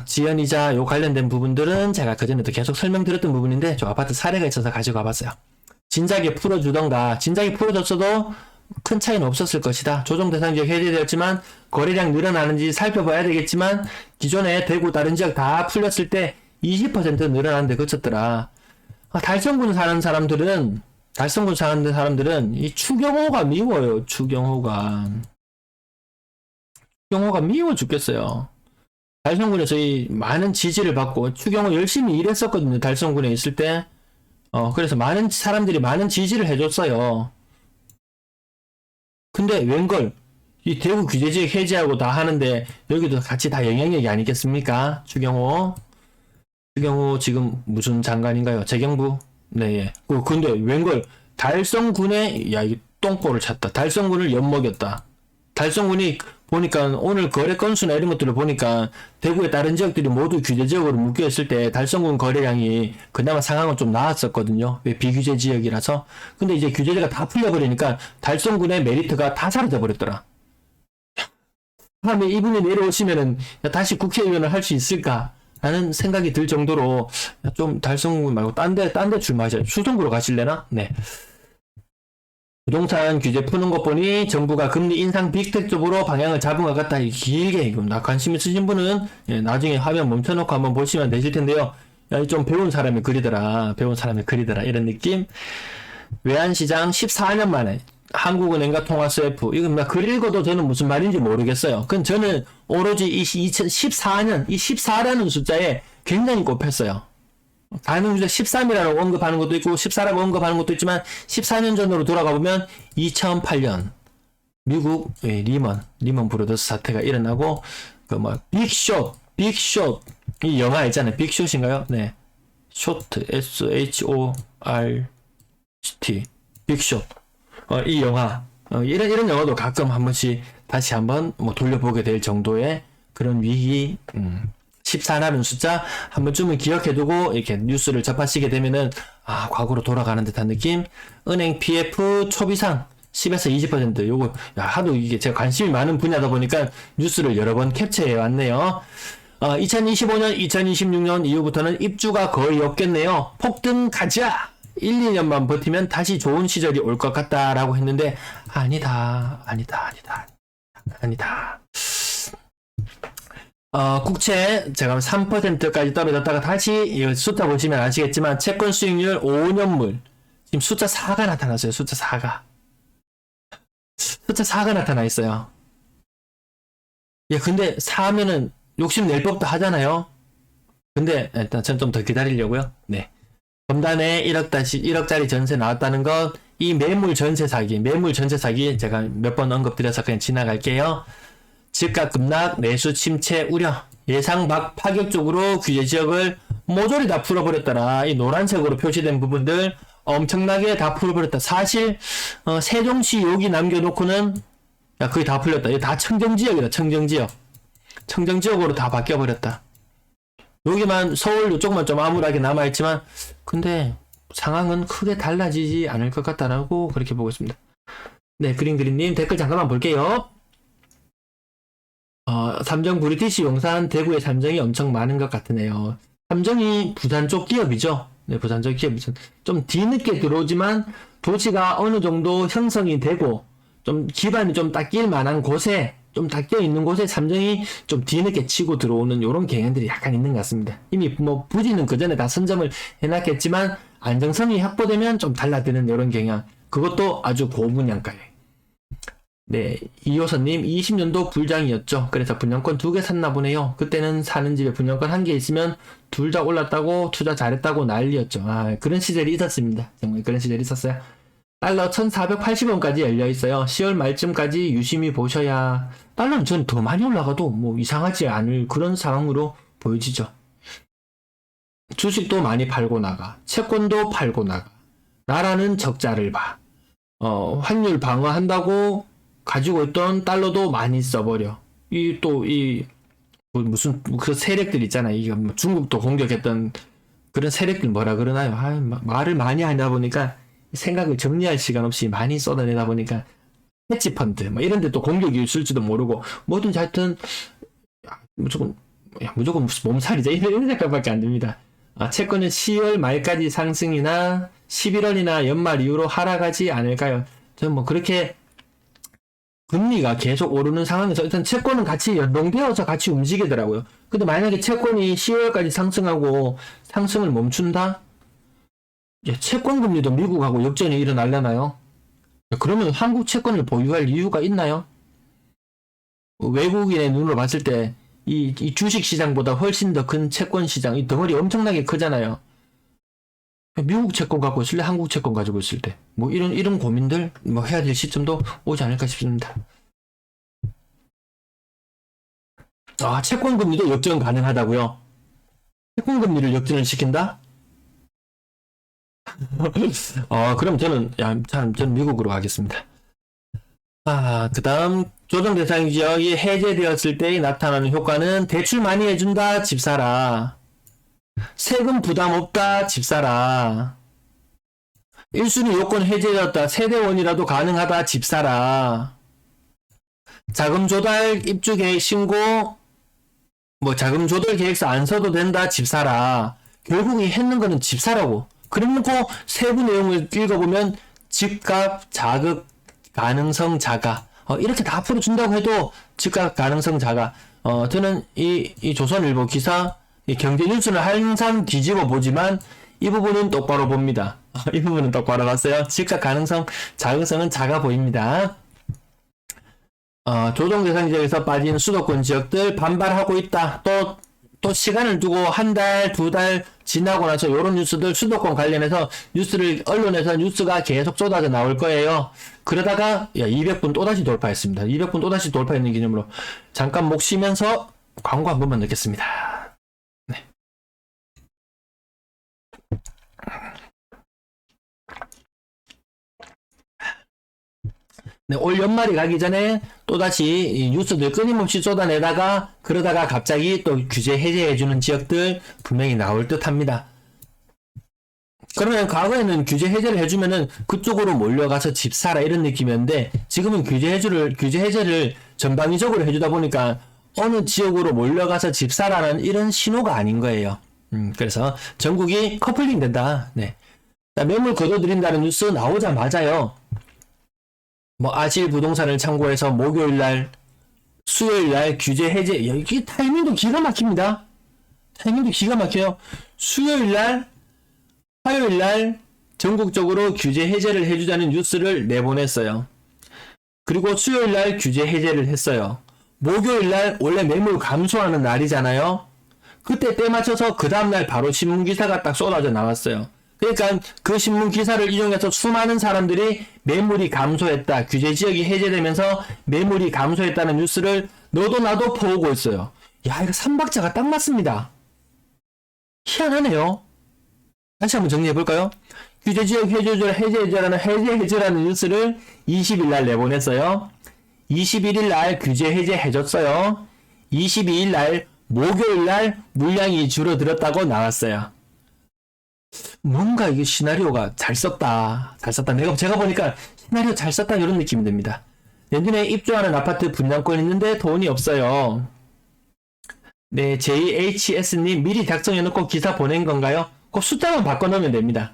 지연이자 요 관련된 부분들은 제가 그전에도 계속 설명드렸던 부분인데 저 아파트 사례가 있어서 가지고 와봤어요. 진작에 풀어주던가 진작에 풀어줬어도 큰 차이는 없었을 것이다. 조정 대상 지역 해제되었지만 거래량 늘어나는지 살펴봐야 되겠지만 기존에 대구 다른 지역 다 풀렸을 때 20% 늘어나는데 그쳤더라. 달성군 사는 사람들은 이 추경호가 미워요. 추경호가 미워 죽겠어요. 달성군에서 이 많은 지지를 받고 추경호 열심히 일했었거든요. 달성군에 있을 때. 그래서 많은 사람들이 많은 지지를 해줬어요. 근데 웬걸 이 대구 규제지역 해제하고 다 하는데 여기도 같이 다 영향력이 아니겠습니까? 추경호 지금 무슨 장관인가요? 재경부? 네, 예. 근데 웬걸 달성군에 이게 똥볼을 찼다. 달성군을 엿먹였다. 달성군이 보니까 오늘 거래 건수나 이런 것들을 보니까 대구의 다른 지역들이 모두 규제지역으로 묶여있을 때 달성군 거래량이 그나마 상황은 좀 나았었거든요. 왜 비규제 지역이라서. 근데 이제 규제제가 다 풀려버리니까 달성군의 메리트가 다 사라져버렸더라. 다음에 이분이 내려오시면은 다시 국회의원을 할 수 있을까? 라는 생각이 들 정도로 좀 달성군 말고 딴 데 출마하셔. 수성구로 가실래나? 네. 부동산 규제 푸는 것 보니 정부가 금리 인상 빅텍 쪽으로 방향을 잡은 것 같다. 길게 관심 있으신 분은 나중에 화면 멈춰놓고 한번 보시면 되실 텐데요. 좀 배운 사람이 그리더라 이런 느낌. 외환시장 14년 만에 한국은행과 통화스웨프. 이거 글 읽어도 저는 무슨 말인지 모르겠어요. 그건 저는 오로지 이 2014년, 이 14라는 숫자에 굉장히 꼽혔어요. 가능주자 13이라고 언급하는 것도 있고 14라고 언급하는 것도 있지만 14년 전으로 돌아가 보면 2008년 미국 리먼 브로더스 사태가 일어나고 그 뭐 빅숏 이 영화 있잖아요. 빅숏인가요? 네. 쇼트 SHORT 빅숏 이 영화 이런 영화도 가끔 한 번씩 다시 한번 뭐 돌려보게 될 정도의 그런 위기 14라는 숫자 한 번쯤은 기억해두고 이렇게 뉴스를 접하시게 되면은 과거로 돌아가는 듯한 느낌. 은행 PF 초비상 10에서 20% 요거 하도 이게 제가 관심이 많은 분야다 보니까 뉴스를 여러 번 캡처해 왔네요. 2025년 2026년 이후부터는 입주가 거의 없겠네요. 폭등 가자. 1, 2년만 버티면 다시 좋은 시절이 올 것 같다라고 했는데 아니다. 국채 제가 3%까지 떨어졌다가 다시 이 숫자 보시면 아시겠지만 채권 수익률 5년물 지금 숫자 4가 나타났어요. 숫자 4가 나타나 있어요. 예, 근데 4하면은 욕심 낼 법도 하잖아요. 근데 일단 전 좀 더 기다리려고요. 네. 검단에 1억짜리 전세 나왔다는 것, 이 매물 전세 사기 제가 몇 번 언급드려서 그냥 지나갈게요. 집값 급락, 내수 침체 우려, 예상 밖 파격적으로 규제 지역을 모조리 다 풀어버렸더라. 이 노란색으로 표시된 부분들 엄청나게 다 풀어버렸다. 사실 세종시 여기 남겨놓고는 거의 다 풀렸다. 이거 다 청정지역이다. 청정지역으로 다 바뀌어버렸다. 여기만 서울 이쪽만 좀 암울하게 남아있지만 근데 상황은 크게 달라지지 않을 것 같다라고 그렇게 보고 있습니다. 네, 그린님 댓글 잠깐만 볼게요. 삼정 브리티시 용산 대구의 삼정이 엄청 많은 것 같으네요. 삼정이 부산 쪽 기업이죠. 네, 부산 쪽 기업이죠. 좀 뒤늦게 들어오지만 도시가 어느 정도 형성이 되고 좀 기반이 좀 닦일 만한 곳에 좀 닦여 있는 곳에 삼정이 좀 뒤늦게 치고 들어오는 이런 경향들이 약간 있는 것 같습니다. 이미 뭐 부지는 그 전에 다 선점을 해놨겠지만 안정성이 확보되면 좀 달라드는 이런 경향. 그것도 아주 고분양가에. 네, 이호선님 20년도 불장이었죠. 그래서 분양권 2개 샀나 보네요. 그때는 사는 집에 분양권 1개 있으면 둘 다 올랐다고 투자 잘했다고 난리였죠. 그런 시절이 있었습니다. 정말 그런 시절이 있었어요. 달러 1480원까지 열려있어요. 10월 말쯤까지 유심히 보셔야. 달러는 전 더 많이 올라가도 뭐 이상하지 않을 그런 상황으로 보여지죠. 주식도 많이 팔고 나가, 채권도 팔고 나가, 나라는 적자를 봐. 환율 방어한다고 가지고 있던 달러도 많이 써버려. 무슨 그 세력들 있잖아요. 이게 뭐 중국도 공격했던 그런 세력들 뭐라 그러나요? 말을 많이 하다 보니까 생각을 정리할 시간 없이 많이 쏟아내다 보니까 헤지펀드 뭐 이런 데 또 공격이 있을지도 모르고 뭐든지 하여튼 무조건 몸살이죠. 이런 생각밖에 안 듭니다. 채권은 10월 말까지 상승이나 11월이나 연말 이후로 하락하지 않을까요? 저는 뭐 그렇게 금리가 계속 오르는 상황에서 일단 채권은 같이 연동되어서 같이 움직이더라고요. 근데 만약에 채권이 10월까지 상승하고 상승을 멈춘다? 채권 금리도 미국하고 역전이 일어나려나요? 그러면 한국 채권을 보유할 이유가 있나요? 외국인의 눈으로 봤을 때 이 주식 시장보다 훨씬 더 큰 채권 시장, 이 덩어리 엄청나게 크잖아요. 미국 채권 갖고 있을래? 한국 채권 가지고 있을 때. 뭐 이런 고민들 뭐 해야 될 시점도 오지 않을까 싶습니다. 채권 금리도 역전 가능하다고요? 채권 금리를 역전을 시킨다? 그럼 저는 미국으로 가겠습니다. 그 다음 조정 대상 지역이 해제되었을 때 나타나는 효과는 대출 많이 해준다, 집 사라. 세금 부담 없다, 집 사라. 1순위 요건 해제되었다, 세대원이라도 가능하다, 집 사라. 자금 조달 입주 계획 신고, 뭐 자금 조달 계획서 안 써도 된다, 집 사라. 결국 이 했는 거는 집 사라고. 그래놓고 세부 내용을 읽어보면 집값 자극 가능성 자가 이렇게 다 풀어준다고 해도 집값 가능성 자가. 저는 이 조선일보 기사 이 경제 뉴스를 항상 뒤집어 보지만 이 부분은 똑바로 봅니다. 이 부분은 똑바로 봤어요. 즉각 가능성, 자극성은 작아 보입니다. 조정 대상 지역에서 빠진 수도권 지역들 반발하고 있다. 또 시간을 두고 한 달, 두 달 지나고 나서 이런 뉴스들 수도권 관련해서 언론에서 뉴스가 계속 쏟아져 나올 거예요. 그러다가 200분 또다시 돌파했습니다. 200분 또다시 돌파했는 기념으로 잠깐 목 쉬면서 광고 한 번만 넣겠습니다. 네. 네, 올 연말이 가기 전에 또다시 이 뉴스들 끊임없이 쏟아내다가 그러다가 갑자기 또 규제 해제해주는 지역들 분명히 나올 듯 합니다. 그러면 과거에는 규제 해제를 해주면은 그쪽으로 몰려가서 집 사라 이런 느낌이었는데 지금은 규제 해제를 전방위적으로 해주다 보니까 어느 지역으로 몰려가서 집 사라는 이런 신호가 아닌 거예요. 그래서 전국이 커플링 된다. 네. 매물 거둬들인다는 뉴스 나오자마자요. 아실 부동산을 참고해서 목요일날, 수요일날 규제 해제, 이게 타이밍도 기가 막힙니다. 타이밍도 기가 막혀요. 수요일날, 화요일날 전국적으로 규제 해제를 해주자는 뉴스를 내보냈어요. 그리고 수요일날 규제 해제를 했어요. 목요일날 원래 매물 감소하는 날이잖아요. 그때 때 맞춰서 그 다음날 바로 신문기사가 딱 쏟아져 나왔어요. 그러니까 그 신문 기사를 이용해서 수많은 사람들이 매물이 감소했다. 규제 지역이 해제되면서 매물이 감소했다는 뉴스를 너도 나도 퍼오고 있어요. 야, 이거 삼박자가 딱 맞습니다. 희한하네요. 다시 한번 정리해볼까요? 규제 지역 해제라는 뉴스를 20일 날 내보냈어요. 21일 날 규제 해제해줬어요. 22일 날 목요일 날 물량이 줄어들었다고 나왔어요. 뭔가 이게 시나리오가 잘 썼다. 제가 보니까 시나리오 잘 썼다 이런 느낌이 듭니다. 내년에 입주하는 아파트 분양권 있는데 돈이 없어요. 네, JHS님 미리 작성해놓고 기사 보낸 건가요? 그 숫자만 바꿔놓으면 됩니다.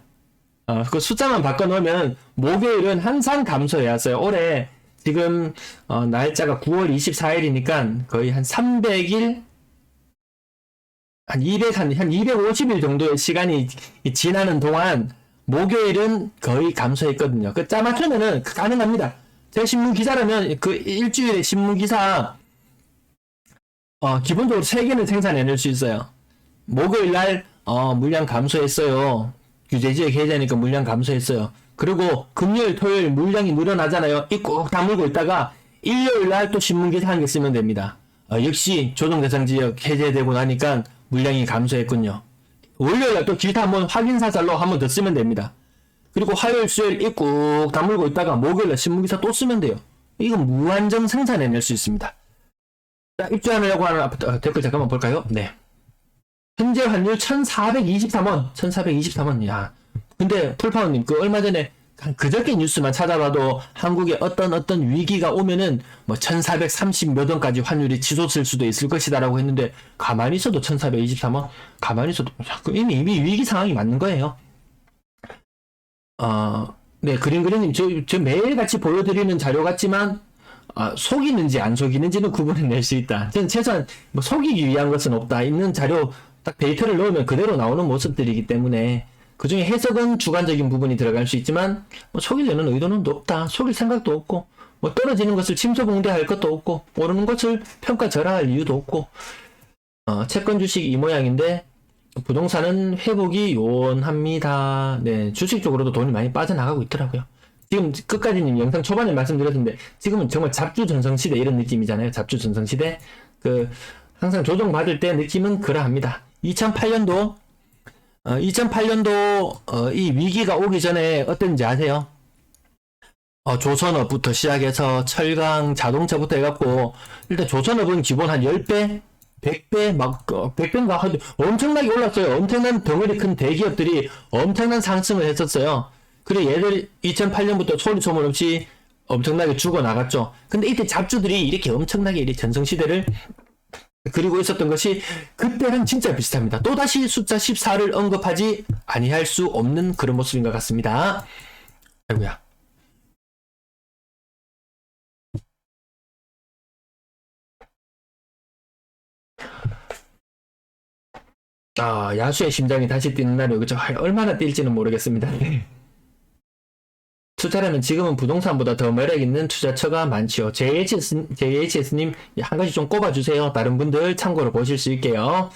그 숫자만 바꿔놓으면 목요일은 항상 감소해야 했어요. 올해 지금 날짜가 9월 24일이니까 거의 한 300일 한 250일 정도의 시간이 지나는 동안 목요일은 거의 감소했거든요. 그 짜맞추면은 가능합니다. 제 신문 기사라면 그 일주일에 신문 기사 기본적으로 3개는 생산해낼 수 있어요. 목요일 날 물량 감소했어요. 규제 지역 해제니까 물량 감소했어요. 그리고 금요일, 토요일 물량이 늘어나잖아요. 이 꼭 다물고 있다가 일요일 날 또 신문 기사 한 개 쓰면 됩니다. 역시 조정 대상 지역 해제되고 나니까 물량이 감소했군요. 월요일날 또 기타 한번 확인 사살로 한번 더 쓰면 됩니다. 그리고 화요일, 수요일 꾹 다물고 있다가 목요일날 신문기사 또 쓰면 돼요. 이건 무한정 생산해낼 수 있습니다. 자, 입주하려고 하는 아파트 댓글 잠깐만 볼까요? 네. 현재 환율 1423원. 1423원. 야. 근데 풀파워님 그 얼마 전에 그저께 뉴스만 찾아봐도 한국에 어떤 위기가 오면은 1430 몇 원까지 환율이 치솟을 수도 있을 것이다라고 했는데 가만히 있어도 1423원? 가만히 있어도 이미 위기 상황이 맞는 거예요. 네, 그린님 저 매일같이 보여드리는 자료 같지만 속이는지 안 속이는지는 구분해낼 수 있다. 저는 최소한 속이기 위한 것은 없다. 있는 자료 딱 데이터를 넣으면 그대로 나오는 모습들이기 때문에 그 중에 해석은 주관적인 부분이 들어갈 수 있지만 속이려는 의도는 없다. 속일 생각도 없고 떨어지는 것을 침소봉대할 것도 없고 오르는 것을 평가절하할 이유도 없고 채권 주식 이 모양인데 부동산은 회복이 요원합니다. 네, 주식 쪽으로도 돈이 많이 빠져나가고 있더라고요. 지금 끝까지님 영상 초반에 말씀드렸는데 지금은 정말 잡주 전성시대 이런 느낌이잖아요. 잡주 전성시대 항상 조정받을 때 느낌은 그러합니다. 2008년도 이 위기가 오기 전에 어땠는지 아세요? 조선업부터 시작해서 철강, 자동차부터 해갖고 일단 조선업은 기본 한 10배? 100배? 100배인가? 엄청나게 올랐어요. 엄청난 덩어리 큰 대기업들이 엄청난 상승을 했었어요. 그리고 얘들 2008년부터 소리 소문 없이 엄청나게 죽어나갔죠. 근데 이때 잡주들이 이렇게 엄청나게 전성시대를 그리고 있었던 것이 그때랑 진짜 비슷합니다. 또다시 숫자 14를 언급하지 아니할 수 없는 그런 모습인 것 같습니다. 아이고야. 야수의 심장이 다시 뛰는 날이 오겠죠. 얼마나 뛸지는 모르겠습니다. 투자라면 지금은 부동산보다 더 매력 있는 투자처가 많지요. JHS님, 한 가지 좀 꼽아주세요. 다른 분들 참고로 보실 수 있게요.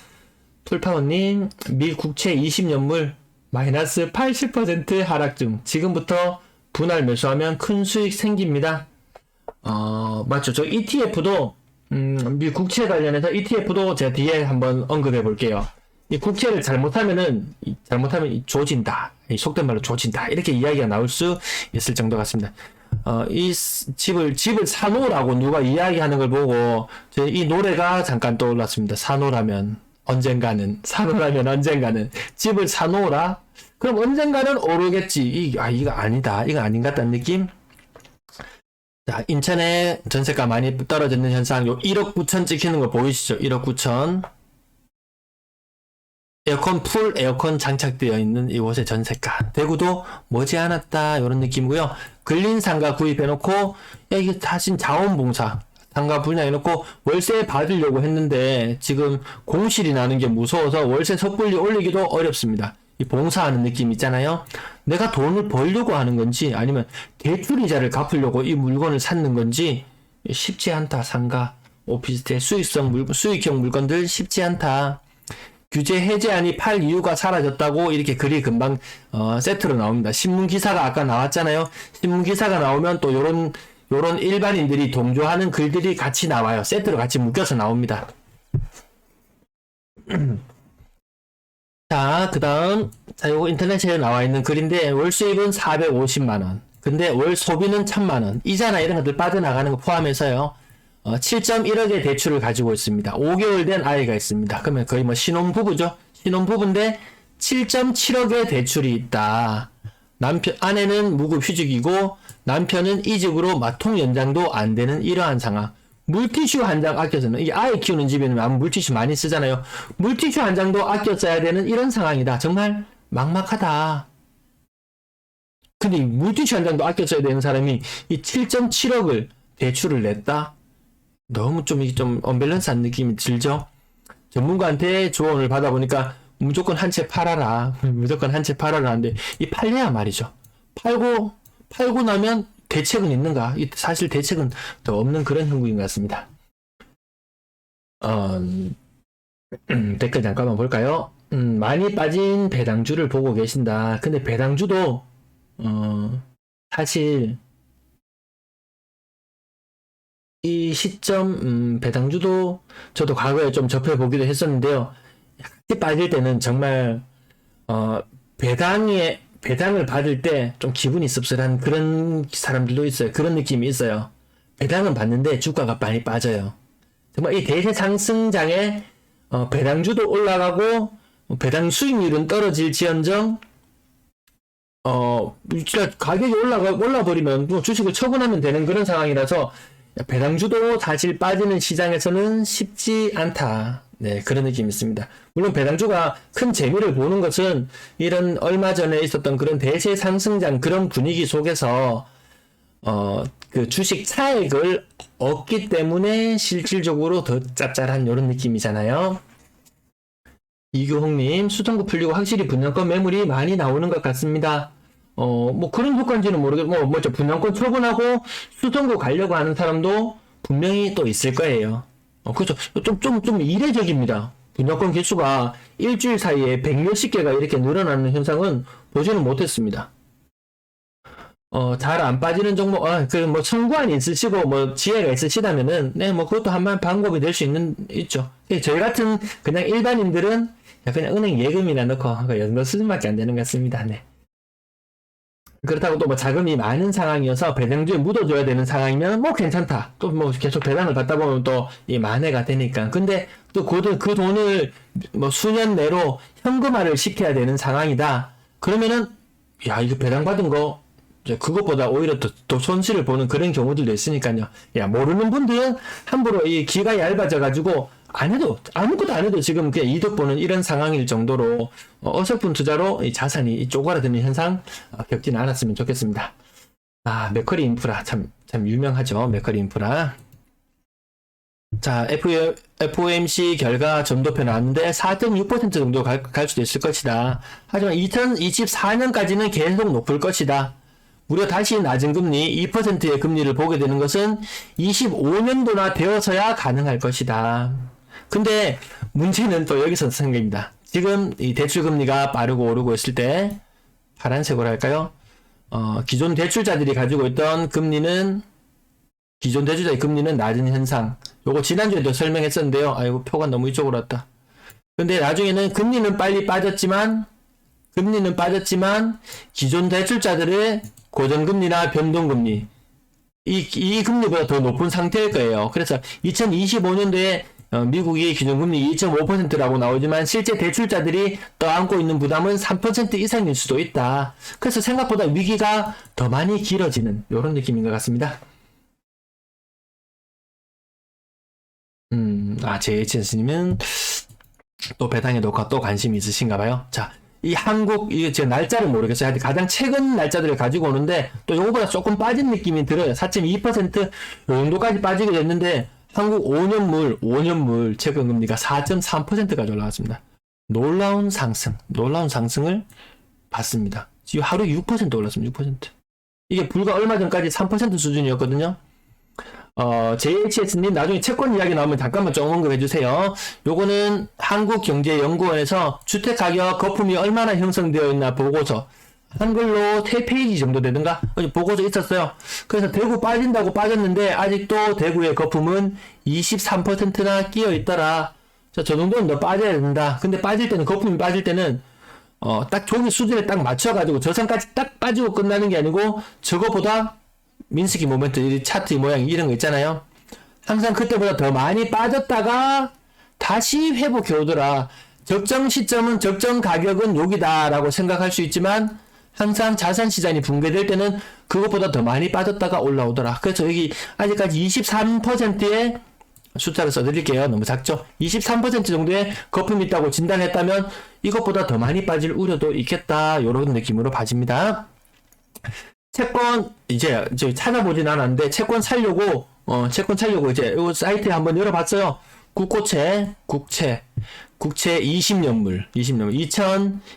풀파워님, 미 국채 20년물 마이너스 80% 하락 중. 지금부터 분할 매수하면 큰 수익 생깁니다. 맞죠. 저 ETF도, 미 국채 관련해서 ETF도 제가 뒤에 한번 언급해 볼게요. 이 국채를 잘못하면 조진다. 속된 말로 조진다. 이렇게 이야기가 나올 수 있을 정도 같습니다. 이 집을 사놓으라고 누가 이야기하는 걸 보고, 이 노래가 잠깐 떠올랐습니다. 사놓으라면 언젠가는, 집을 사놓으라? 그럼 언젠가는 오르겠지. 이거 아니다. 이거 아닌 것 같다는 느낌? 자, 인천에 전세가 많이 떨어지는 현상, 요 1억 9천 찍히는 거 보이시죠? 1억 9천. 풀 에어컨 장착되어 있는 이곳의 전세가. 대구도 머지않았다. 이런 느낌이고요. 근린 상가 구입해놓고, 이게 다신 자원봉사. 상가 분양해놓고 월세 받으려고 했는데 지금 공실이 나는 게 무서워서 월세 섣불리 올리기도 어렵습니다. 이 봉사하는 느낌 있잖아요. 내가 돈을 벌려고 하는 건지 아니면 대출이자를 갚으려고 이 물건을 샀는 건지 쉽지 않다. 상가, 오피스텔, 수익형 물건들 쉽지 않다. 규제 해제안이 팔 이유가 사라졌다고 이렇게 글이 금방 세트로 나옵니다. 신문기사가 아까 나왔잖아요. 신문기사가 나오면 또 요런 일반인들이 동조하는 글들이 같이 나와요. 세트로 같이 묶여서 나옵니다. 자, 그 다음, 요거 인터넷에 나와 있는 글인데, 월 수입은 450만원. 근데 월 소비는 1000만원. 이자나 이런 것들 빠져나가는 거 포함해서요. 7.1억의 대출을 가지고 있습니다. 5개월 된 아이가 있습니다. 그러면 거의 뭐 신혼부부죠. 신혼부부인데 7.7억의 대출이 있다. 아내는 무급휴직이고 남편은 이직으로 마통 연장도 안 되는 이러한 상황. 물티슈 한 장 아껴서는, 이게 아이 키우는 집에는 물티슈 많이 쓰잖아요. 물티슈 한 장도 아껴 써야 되는 이런 상황이다. 정말 막막하다. 근데 이 물티슈 한 장도 아껴 써야 되는 사람이 이 7.7억을 대출을 냈다? 너무 좀 언밸런스한 느낌이 들죠? 전문가한테 조언을 받아보니까 무조건 한 채 팔아라. 무조건 한 채 팔아라 하는데, 이 팔려야 말이죠. 팔고 나면 대책은 있는가? 사실 대책은 더 없는 그런 형국인 것 같습니다. 댓글 잠깐만 볼까요? 많이 빠진 배당주를 보고 계신다. 근데 배당주도, 사실, 이 시점, 배당주도 저도 과거에 좀 접해보기도 했었는데요. 약간 빠질 때는 정말, 배당을 받을 때 좀 기분이 씁쓸한 그런 사람들도 있어요. 그런 느낌이 있어요. 배당은 받는데 주가가 많이 빠져요. 정말 이 대세 상승장에 배당주도 올라가고 배당 수익률은 떨어질지언정 진짜 가격이 올라버리면 뭐 주식을 처분하면 되는 그런 상황이라서 배당주도 사실 빠지는 시장에서는 쉽지 않다. 네, 그런 느낌이 있습니다. 물론 배당주가 큰 재미를 보는 것은 이런 얼마 전에 있었던 그런 대세 상승장 그런 분위기 속에서 그 주식 차익을 얻기 때문에 실질적으로 더 짭짤한 이런 느낌이잖아요. 이규홍님, 수성구 풀리고 확실히 분양권 매물이 많이 나오는 것 같습니다. 뭐 그런 효과인지는 모르겠고, 뭐죠, 분양권 처분하고 수성구 가려고 하는 사람도 분명히 또 있을 거예요. 그렇죠. 좀 이례적입니다. 분양권 개수가 일주일 사이에 100몇십 개가 이렇게 늘어나는 현상은 보지는 못했습니다. 잘 안 빠지는 종목, 뭐 청구안이 있으시고, 뭐 지혜가 있으시다면은, 네, 뭐 그것도 한번 방법이 될 수 있죠. 저희 같은 그냥 일반인들은 그냥 은행 예금이나 넣고, 연금 수준밖에 안 되는 것 같습니다. 네. 그렇다고 또 뭐 자금이 많은 상황이어서 배당주에 묻어줘야 되는 상황이면 뭐 괜찮다. 또 뭐 계속 배당을 받다 보면 또 이 만회가 되니까. 근데 또 그 돈을 뭐 수년 내로 현금화를 시켜야 되는 상황이다. 그러면은 야, 이거 배당 받은 거 이제 그것보다 오히려 더 손실을 보는 그런 경우들도 있으니까요. 야, 모르는 분들은 함부로 이 귀가 얇아져 가지고 아무것도 안 해도 지금 그냥 이득 보는 이런 상황일 정도로 어설픈 투자로 이 자산이 쪼그라드는 현상 겪지는 않았으면 좋겠습니다. 맥쿼리 인프라 참 유명하죠. 맥쿼리 인프라. 자, FOMC 결과 점도표 나왔는데 4.6% 정도 갈 수도 있을 것이다. 하지만 2024년까지는 계속 높을 것이다. 무려 다시 낮은 금리 2%의 금리를 보게 되는 것은 25년도나 되어서야 가능할 것이다. 근데 문제는 또 여기서 생깁니다. 지금 이 대출 금리가 빠르고 오르고 있을 때 파란색으로 할까요? 기존 대출자들이 가지고 있던 금리는 기존 대출자의 금리는 낮은 현상. 요거 지난주에도 설명했었는데요. 아이고 표가 너무 이쪽으로 왔다. 근데 나중에는 금리는 빠졌지만 기존 대출자들의 고정금리나 변동금리 이 금리보다 더 높은 상태일 거예요. 그래서 2025년도에 미국이 기준금리 2.5%라고 나오지만 실제 대출자들이 떠안고 있는 부담은 3% 이상일 수도 있다. 그래서 생각보다 위기가 더 많이 길어지는 이런 느낌인 것 같습니다. JHS님은 또 배당에 또 관심이 있으신가 봐요. 자, 이 한국, 이게 제가 날짜를 모르겠어요. 하여튼 가장 최근 날짜들을 가지고 오는데, 또 요거보다 조금 빠진 느낌이 들어요. 4.2% 요 정도까지 빠지게 됐는데, 한국 5년물 최근 금리가 4.3%까지 올라갔습니다. 놀라운 상승을 봤습니다. 지금 하루 6% 올랐습니다. 6%. 이게 불과 얼마 전까지 3% 수준이었거든요. JHS님 나중에 채권 이야기 나오면 잠깐만 좀 언급해주세요. 요거는 한국경제연구원에서 주택가격 거품이 얼마나 형성되어 있나 보고서 한글로 3페이지 정도 되던가 보고서 있었어요. 그래서 대구 빠진다고 빠졌는데 아직도 대구의 거품은 23%나 끼어 있더라. 저 정도는 더 빠져야 된다. 근데 거품이 빠질 때는 딱 종이 수준에 딱 맞춰가지고 저선까지 딱 빠지고 끝나는 게 아니고 저거보다 민스키 모멘트, 이 차트 모양 이런 거 있잖아요. 항상 그때보다 더 많이 빠졌다가 다시 회복해 오더라. 적정 시점은 적정 가격은 여기다라고 생각할 수 있지만 항상 자산 시장이 붕괴될 때는 그것보다 더 많이 빠졌다가 올라오더라. 그래서 여기 아직까지 23%의 숫자를 써드릴게요. 너무 작죠? 23% 정도의 거품이 있다고 진단했다면 이것보다 더 많이 빠질 우려도 있겠다. 이런 느낌으로 봐집니다. 채권 이제 찾아보진 않았는데 채권 살려고 이제 요 사이트에 한번 열어봤어요. 국채 20년물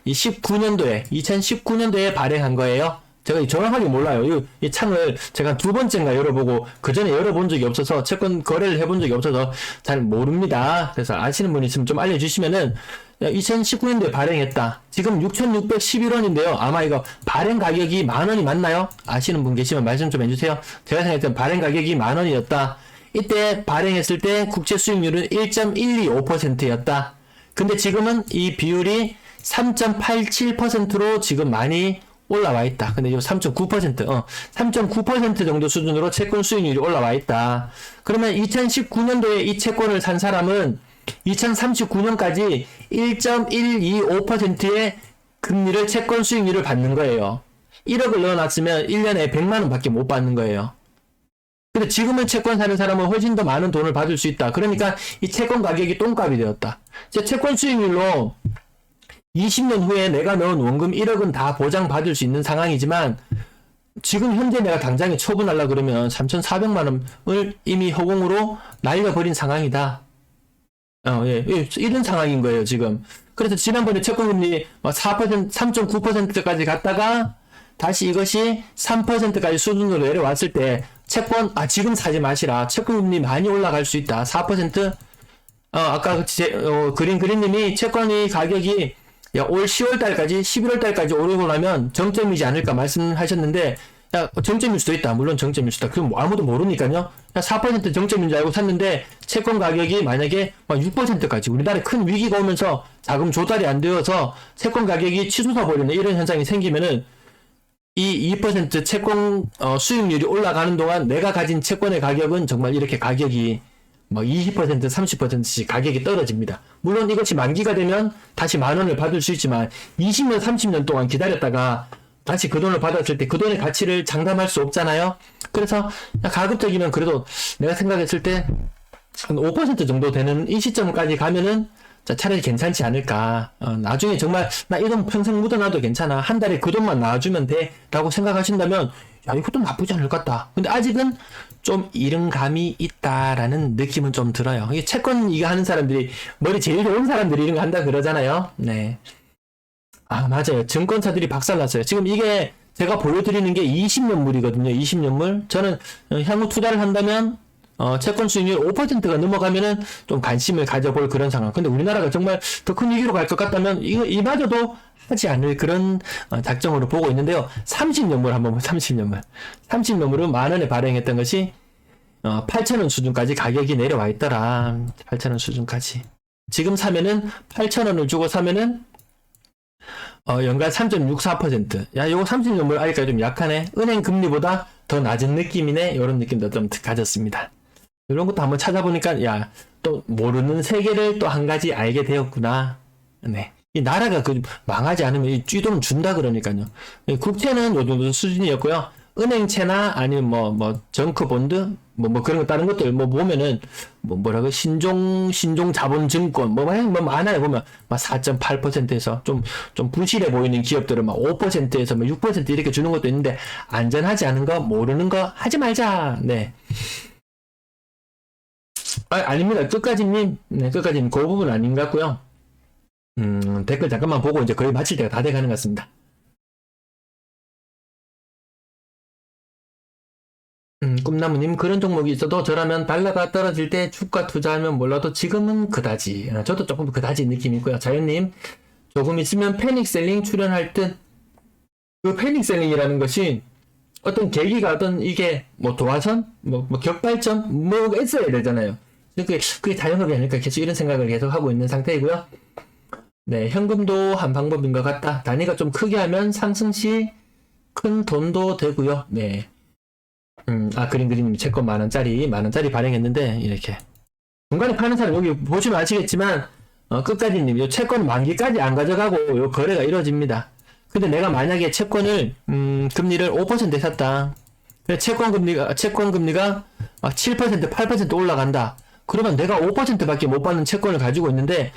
2019년도에 발행한 거예요. 제가 정확하게 몰라요. 이 창을 제가 두 번째인가 열어보고 그 전에 열어본 적이 없어서 채권 거래를 해본 적이 없어서 잘 모릅니다. 그래서 아시는 분 있으면 좀 알려주시면은 2019년도에 발행했다. 지금 6,611원인데요. 아마 이거 발행 가격이 10,000원이 맞나요? 아시는 분 계시면 말씀 좀 해주세요. 제가 생각했던 발행 가격이 10,000원이었다. 이때 발행했을 때 국채 수익률은 1.125%였다. 근데 지금은 이 비율이 3.87%로 지금 많이 올라와 있다. 근데 이 3.9% 정도 수준으로 채권 수익률이 올라와 있다. 그러면 2019년도에 이 채권을 산 사람은 2039년까지 1.125%의 금리를 채권 수익률을 받는 거예요. 1억을 넣어놨으면 1년에 100만원 밖에 못 받는 거예요. 근데 지금은 채권 사는 사람은 훨씬 더 많은 돈을 받을 수 있다. 그러니까 이 채권 가격이 똥값이 되었다. 채권 수익률로 20년 후에 내가 넣은 원금 1억은 다 보장받을 수 있는 상황이지만 지금 현재 내가 당장에 처분하려고 그러면 3,400만원을 이미 허공으로 날려버린 상황이다. 이런 상황인 거예요, 지금. 그래서 지난번에 채권금리 4%, 3.9%까지 갔다가 다시 이것이 3%까지 수준으로 내려왔을 때 채권, 지금 사지 마시라. 채권금리 많이 올라갈 수 있다. 4%? 아까 그린님이 채권이 가격이 올 10월달까지, 11월달까지 오르고 나면 정점이지 않을까 말씀하셨는데, 정점일 수도 있다. 물론 정점일 수도 있다. 그럼 아무도 모르니까요. 4% 정점인 줄 알고 샀는데, 채권 가격이 만약에 6%까지, 우리나라에 큰 위기가 오면서 자금 조달이 안 되어서 채권 가격이 치솟아 버리는 이런 현상이 생기면은, 이 2% 채권 수익률이 올라가는 동안 내가 가진 채권의 가격은 정말 이렇게 가격이 20%, 30%씩 가격이 떨어집니다. 물론 이것이 만기가 되면 다시 10,000원을 받을 수 있지만 20년, 30년 동안 기다렸다가 다시 그 돈을 받았을 때 그 돈의 가치를 장담할 수 없잖아요. 그래서 가급적이면 그래도 내가 생각했을 때 한 5% 정도 되는 이 시점까지 가면은 차라리 괜찮지 않을까. 나중에 정말 나 이 돈 평생 묻어놔도 괜찮아. 한 달에 그 돈만 나와주면 돼. 라고 생각하신다면 야, 이것도 나쁘지 않을 것 같다. 근데 아직은 좀 이른 감이 있다라는 느낌은 좀 들어요. 이게 채권 이거 하는 사람들이 머리 제일 좋은 사람들이 이런 거 한다 그러잖아요. 네. 아, 맞아요. 증권사들이 박살났어요. 지금 이게 제가 보여드리는 게 20년물이거든요. 20년물. 저는 향후 투자를 한다면 채권 수익률 5%가 넘어가면은 좀 관심을 가져볼 그런 상황. 근데 우리나라가 정말 더 큰 위기로 갈 것 같다면 이마저도 하지 않을 그런 작정으로 보고 있는데요. 30년물 한번 보세요. 30년물. 30년물은 만 원에 발행했던 것이 8,000원 수준까지 가격이 내려와 있더라. 8,000원 수준까지. 지금 사면은 8,000원을 주고 사면은 연간 3.64%. 야, 요거 30년물 아직까지 좀 약하네. 은행 금리보다 더 낮은 느낌이네. 이런 느낌도 좀 가졌습니다. 이런 것도 한번 찾아보니까 야, 또 모르는 세계를 또 한 가지 알게 되었구나. 네. 이 나라가 망하지 않으면 이 쥐돈 준다 그러니까요. 국채는 요 정도 수준이었고요. 은행채나 아니면 정크본드 그런 거 다른 것들 보면은 뭐라고 신종 자본증권 많아요. 보면 막 4.8%에서 좀 부실해 보이는 기업들은 막 5%에서 6% 이렇게 주는 것도 있는데 안전하지 않은 거 모르는 거 하지 말자. 네. 아닙니다. 끝까지님. 네, 끝까지님. 그 부분 아닌 것 같고요. 댓글 잠깐만 보고 이제 거의 마칠 때가 다 돼가는 것 같습니다. 꿈나무님, 그런 종목이 있어도 저라면 달러가 떨어질 때 주가 투자하면 몰라도 지금은 그다지. 저도 조금 그다지 느낌이 있고요. 자연님, 조금 있으면 패닉셀링 출연할 듯. 그 패닉셀링이라는 것이 어떤 계기가 이게 도화선? 격발점? 뭐가 있어야 되잖아요. 그게 자연법이 아닐까 계속 이런 생각을 계속 하고 있는 상태이고요. 네, 현금도 한 방법인 것 같다. 단위가 좀 크게 하면 상승 시 큰 돈도 되고요. 네. 그린님 채권 만원짜리 발행했는데, 이렇게. 중간에 파는 사람 여기 보시면 아시겠지만, 끝까지님, 요 채권 만기까지 안 가져가고, 요 거래가 이루어집니다. 근데 내가 만약에 채권을, 금리를 5%에 샀다. 채권 금리가 막 7%, 8% 올라간다. 그러면 내가 5%밖에 못 받는 채권을 가지고 있는데,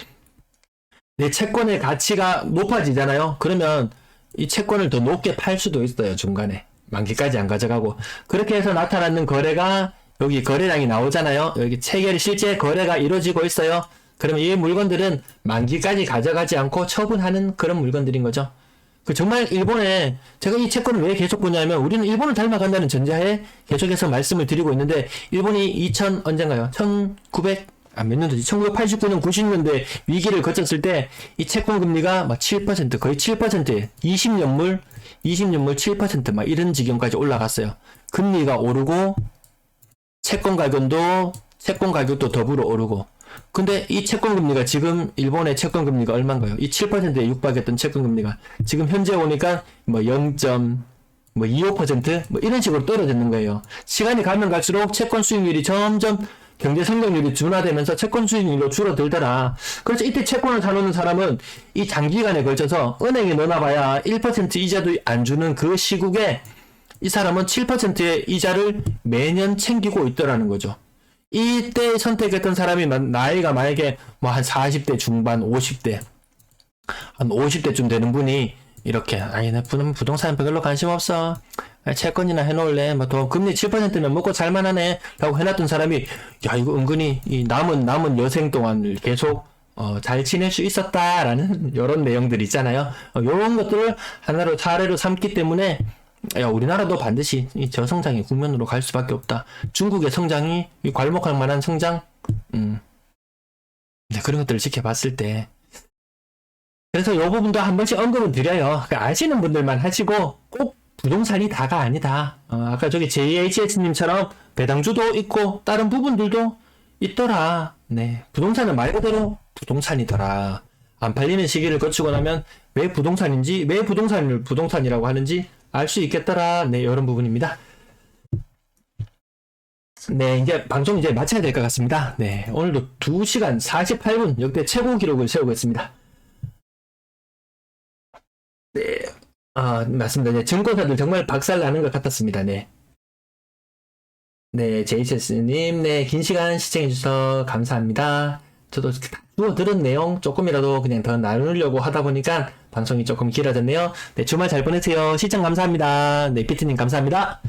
내 채권의 가치가 높아지잖아요. 그러면 이 채권을 더 높게 팔 수도 있어요. 중간에. 만기까지 안 가져가고. 그렇게 해서 나타나는 거래가 여기 거래량이 나오잖아요. 여기 체결이 실제 거래가 이루어지고 있어요. 그러면 이 물건들은 만기까지 가져가지 않고 처분하는 그런 물건들인 거죠. 정말 일본에 제가 이 채권을 왜 계속 보냐면 우리는 일본을 닮아간다는 전제하에 계속해서 말씀을 드리고 있는데 일본이 언젠가요? 몇 년도지? 1989년, 90년대 위기를 거쳤을 때 이 채권 금리가 막 7%, 거의 7%, 20년물 7% 막 이런 지경까지 올라갔어요. 금리가 오르고 채권 가격도 더불어 오르고. 근데 이 채권 금리가 지금 일본의 채권 금리가 얼마인가요? 이 7%에 육박했던 채권 금리가 지금 현재 오니까 0.25% 이런 식으로 떨어지는 거예요. 시간이 가면 갈수록 채권 수익률이 점점 경제 성장률이 둔화되면서 채권 수익률로 줄어들더라. 그래서 이때 채권을 사놓는 사람은 이 장기간에 걸쳐서 은행에 넣어놔봐야 1% 이자도 안 주는 그 시국에 이 사람은 7%의 이자를 매년 챙기고 있더라는 거죠. 이때 선택했던 사람이 나이가 만약에 한 40대 중반, 50대, 한 50대쯤 되는 분이 이렇게 나 부동산 별로 관심 없어. 채권이나 해놓을래. 금리 7%면 먹고 살만하네. 라고 해놨던 사람이 야 이거 은근히 이 남은 여생 동안 계속 잘 지낼 수 있었다라는 이런 내용들 있잖아요. 이런 것들을 하나로 사례로 삼기 때문에 야 우리나라도 반드시 이 저성장의 국면으로 갈 수밖에 없다. 중국의 성장이 괄목할 만한 성장 그런 것들을 지켜봤을 때 그래서 이 부분도 한 번씩 언급을 드려요. 아시는 분들만 하시고 꼭 부동산이 다가 아니다. 아까 저기 JHS님처럼 배당주도 있고 다른 부분들도 있더라. 네, 부동산은 말 그대로 부동산이더라. 안 팔리는 시기를 거치고 나면 왜 부동산인지, 왜 부동산을 부동산이라고 하는지 알 수 있겠더라. 네, 이런 부분입니다. 네, 이제 방송 이제 마쳐야 될 것 같습니다. 네, 오늘도 2시간 48분 역대 최고 기록을 세우고 있습니다. 네, 맞습니다. 네, 증권사들 정말 박살 나는 것 같았습니다. 네. 네, JHS님, 네, 긴 시간 시청해주셔서 감사합니다. 저도 주워 들은 내용 조금이라도 그냥 더 나누려고 하다 보니까 방송이 조금 길어졌네요. 네, 주말 잘 보내세요. 시청 감사합니다. 네, 피트님 감사합니다.